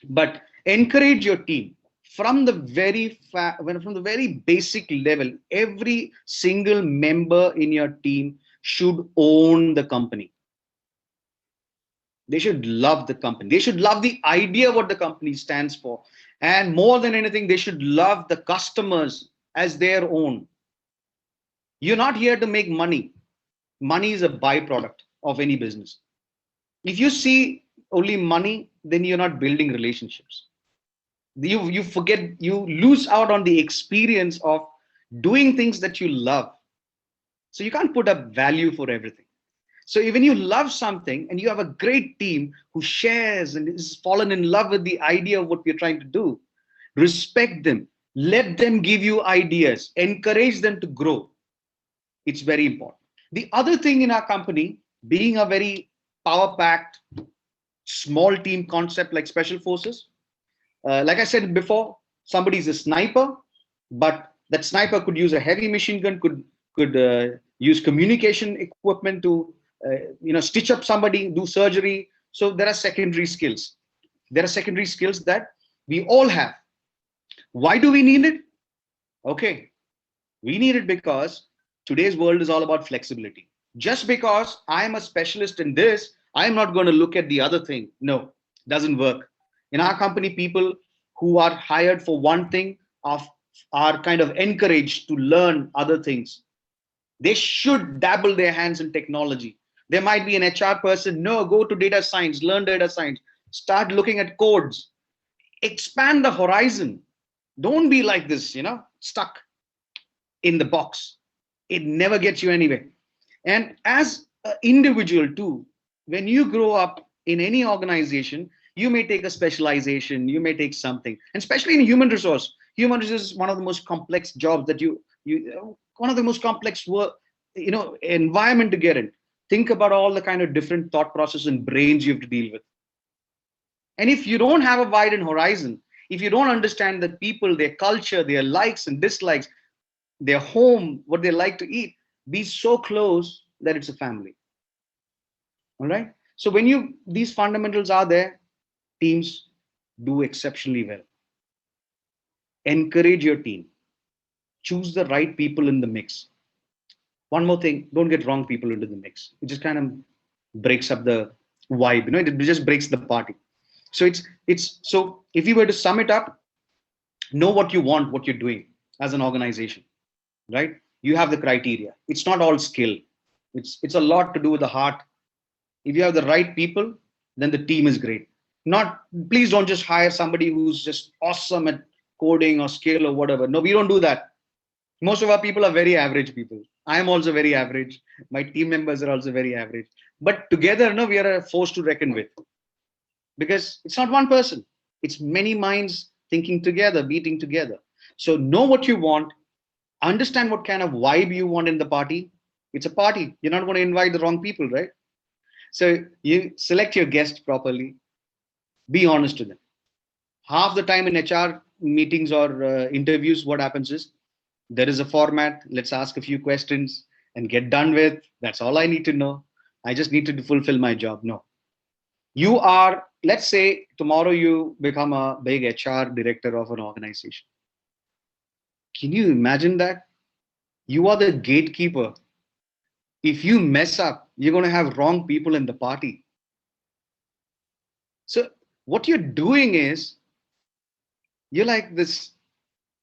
But encourage your team from the very basic level. Every single member in your team should own the company. They should love the company. They should love the idea what the company stands for. And more than anything, they should love the customers as their own. You're not here to make money. Money is a byproduct of any business. If you see only money, then you're not building relationships. You forget, you lose out on the experience of doing things that you love. So you can't put up value for everything. So when you love something and you have a great team who shares and is fallen in love with the idea of what we're trying to do, respect them, let them give you ideas, encourage them to grow. It's very important. The other thing in our company, being a very power-packed, small team concept like special forces, like I said before, somebody's a sniper, but that sniper could use a heavy machine gun, could use communication equipment to stitch up somebody, do surgery. So there are secondary skills. There are secondary skills that we all have. Why do we need it? Okay, we need it because today's world is all about flexibility. Just because I'm a specialist in this, I'm not going to look at the other thing. No, doesn't work. In our company, people who are hired for one thing are kind of encouraged to learn other things. They should dabble their hands in technology. There might be an HR person, no, go to data science, learn data science, start looking at codes, expand the horizon. Don't be like this, stuck in the box. It never gets you anywhere. And as an individual too, when you grow up in any organization, you may take a specialization, you may take something, and especially in human resource. Human resource is one of the most complex jobs that one of the most complex work, environment to get in. Think about all the kind of different thought process and brains you have to deal with. And if you don't have a wide horizon, if you don't understand the people, their culture, their likes and dislikes, their home, what they like to eat, be so close that it's a family. All right. So when these fundamentals are there, teams do exceptionally well. Encourage your team. Choose the right people in the mix. One more thing, don't get wrong people into the mix. It just kind of breaks up the vibe, it just breaks the party. So so if you were to sum it up, know what you want, what you're doing as an organization, right? You have the criteria. It's not all skill. It's a lot to do with the heart. If you have the right people, then the team is great. Please don't just hire somebody who's just awesome at coding or skill or whatever. No, we don't do that. Most of our people are very average people. I am also very average. My team members are also very average. But together, we are a force to reckon with. Because it's not one person. It's many minds thinking together, beating together. So know what you want. Understand what kind of vibe you want in the party. It's a party. You're not going to invite the wrong people, right? So you select your guests properly. Be honest to them. Half the time in HR meetings or interviews, what happens is, there is a format. Let's ask a few questions and get done with. That's all I need to know. I just need to fulfill my job. No. You are, let's say tomorrow you become a big HR director of an organization. Can you imagine that? You are the gatekeeper. If you mess up, you're going to have wrong people in the party. So what you're doing is, you're like this,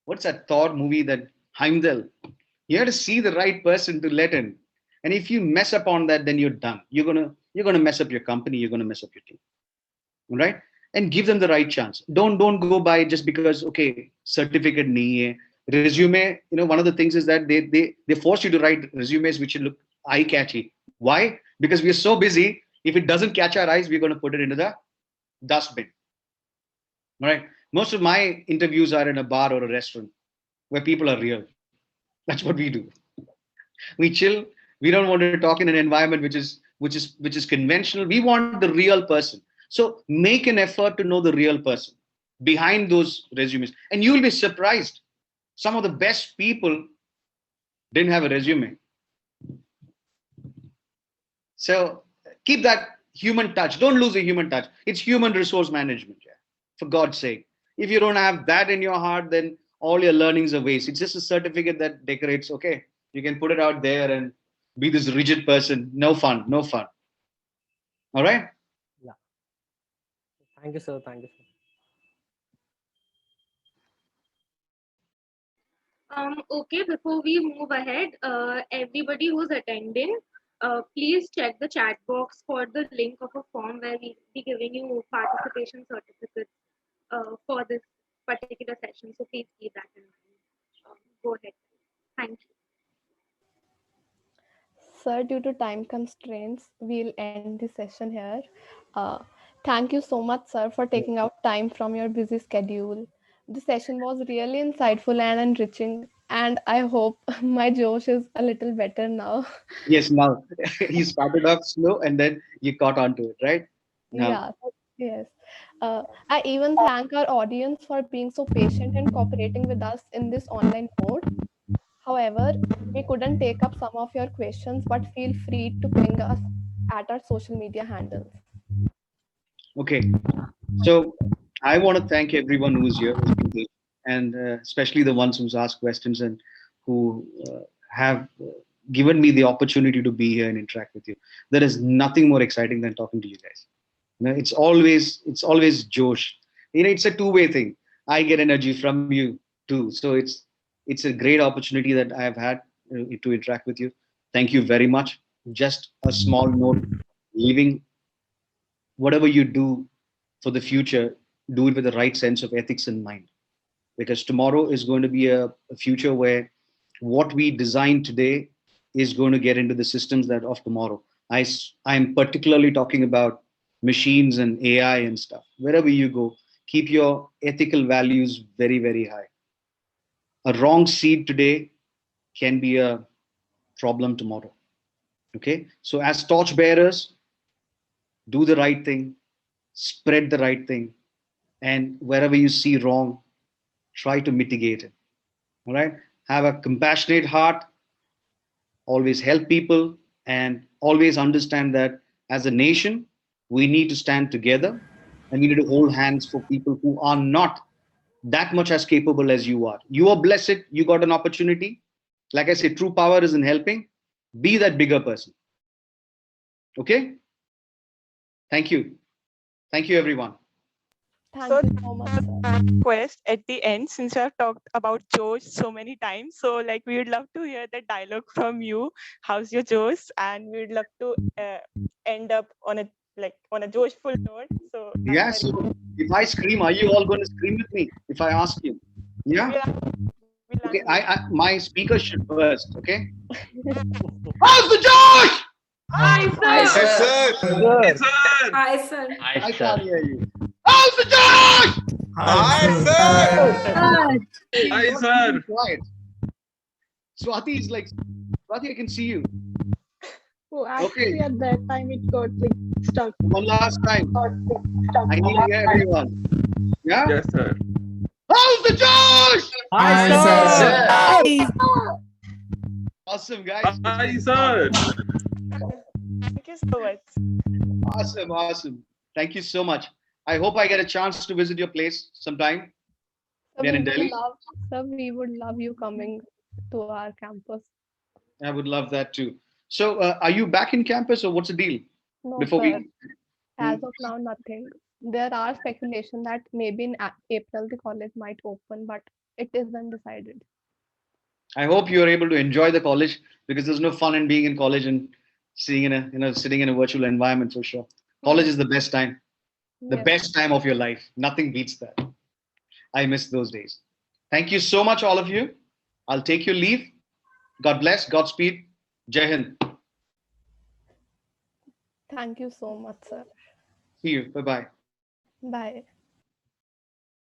what's that Thor movie, that Heimdall? You have to see the right person to let in. And if you mess up on that, then you're done. You're gonna mess up your company, you're gonna mess up your team. Right? And give them the right chance. Don't go by just because, okay, certificate nahi hai. Resume, one of the things is that they force you to write resumes which look eye catchy. Why? Because we are so busy. If it doesn't catch our eyes, we're going to put it into the dustbin. All right. Most of my interviews are in a bar or a restaurant where people are real. That's what we do. We chill. We don't want to talk in an environment which is conventional. We want the real person. So make an effort to know the real person behind those resumes, and you'll be surprised. Some of the best people didn't have a resume. So keep that human touch. Don't lose the human touch. It's human resource management. Yeah. For God's sake. If you don't have that in your heart, then all your learnings are waste. It's just a certificate that decorates. Okay, you can put it out there and be this rigid person. No fun. No fun. All right. Yeah. Thank you, sir. Thank you, sir. Okay, before we move ahead, everybody who's attending, please check the chat box for the link of a form where we'll be giving you participation certificates for this particular session. So please keep that in mind. Go ahead. Thank you. Sir, due to time constraints, we'll end the session here. Uh, Thank you so much, sir, for taking out time from your busy schedule. The session was really insightful and enriching, and I hope my Josh is a little better now. Yes. Now you started off slow and then you caught onto it, right? Now. Yeah, yes. I even thank our audience for being so patient and cooperating with us in this online mode. However, we couldn't take up some of your questions, but feel free to ping us at our social media handles. Okay. So I want to thank everyone who's here, and especially the ones who's asked questions and who have given me the opportunity to be here and interact with you. There is nothing more exciting than talking to you guys. It's always Josh. It's a two-way thing. I get energy from you too. So it's a great opportunity that I have had to interact with you. Thank you very much. Just a small note, leaving whatever you do for the future, do it with the right sense of ethics in mind. Because tomorrow is going to be a future where what we design today is going to get into the systems that of tomorrow. I'm particularly talking about machines and AI and stuff. Wherever you go, keep your ethical values very, very high. A wrong seed today can be a problem tomorrow. Okay, so as torchbearers, do the right thing, spread the right thing, and wherever you see wrong, try to mitigate it. All right, have a compassionate heart, always help people, and always understand that as a nation, we need to stand together and we need to hold hands for people who are not that much as capable as you are. You are blessed, you got an opportunity. Like I said, true power is in helping. Be that bigger person. Okay? Thank you. Thank you, everyone. Thank you so much, sir. Request at the end, since you have talked about Josh so many times, so like we would love to hear the dialogue from you. How's your Josh? And we would love to end up on a Joshful note. So Yeah, so if I scream, are you all going to scream with me if I ask you? Yeah? Okay, my speaker should burst, okay? How's the Josh? Hi, sir. Yes, sir. Hi, sir. I can't hear you. How's the Josh? Hi, sir. Hi, sir. Quiet. Swati is like, Swati, I can see you. Oh, actually, at that time it got stuck. One last time. I need to hear everyone. Yeah? Yes, sir. How's the Josh? Hi, sir. Awesome, guys. Hi, sir. thank you you so much. Awesome, awesome. Thank you so much. I hope I get a chance to visit your place sometime. So We are we in would Delhi. love, sir, we would love you coming to our campus. I would love that too. So, are you back in campus or what's the deal? No, Before sir. we, As of now, nothing. There are speculation that maybe in April the college might open, but it is undecided. I hope you are able to enjoy the college because there's no fun in being in college and seeing in a sitting in a virtual environment for sure. College is the best time, the Yes. best time of your life. Nothing beats that. I miss those days. Thank you so much, all of you. I'll take your leave. God bless. Godspeed. Jai Hind. Thank you so much, sir. See you. Bye bye. Bye.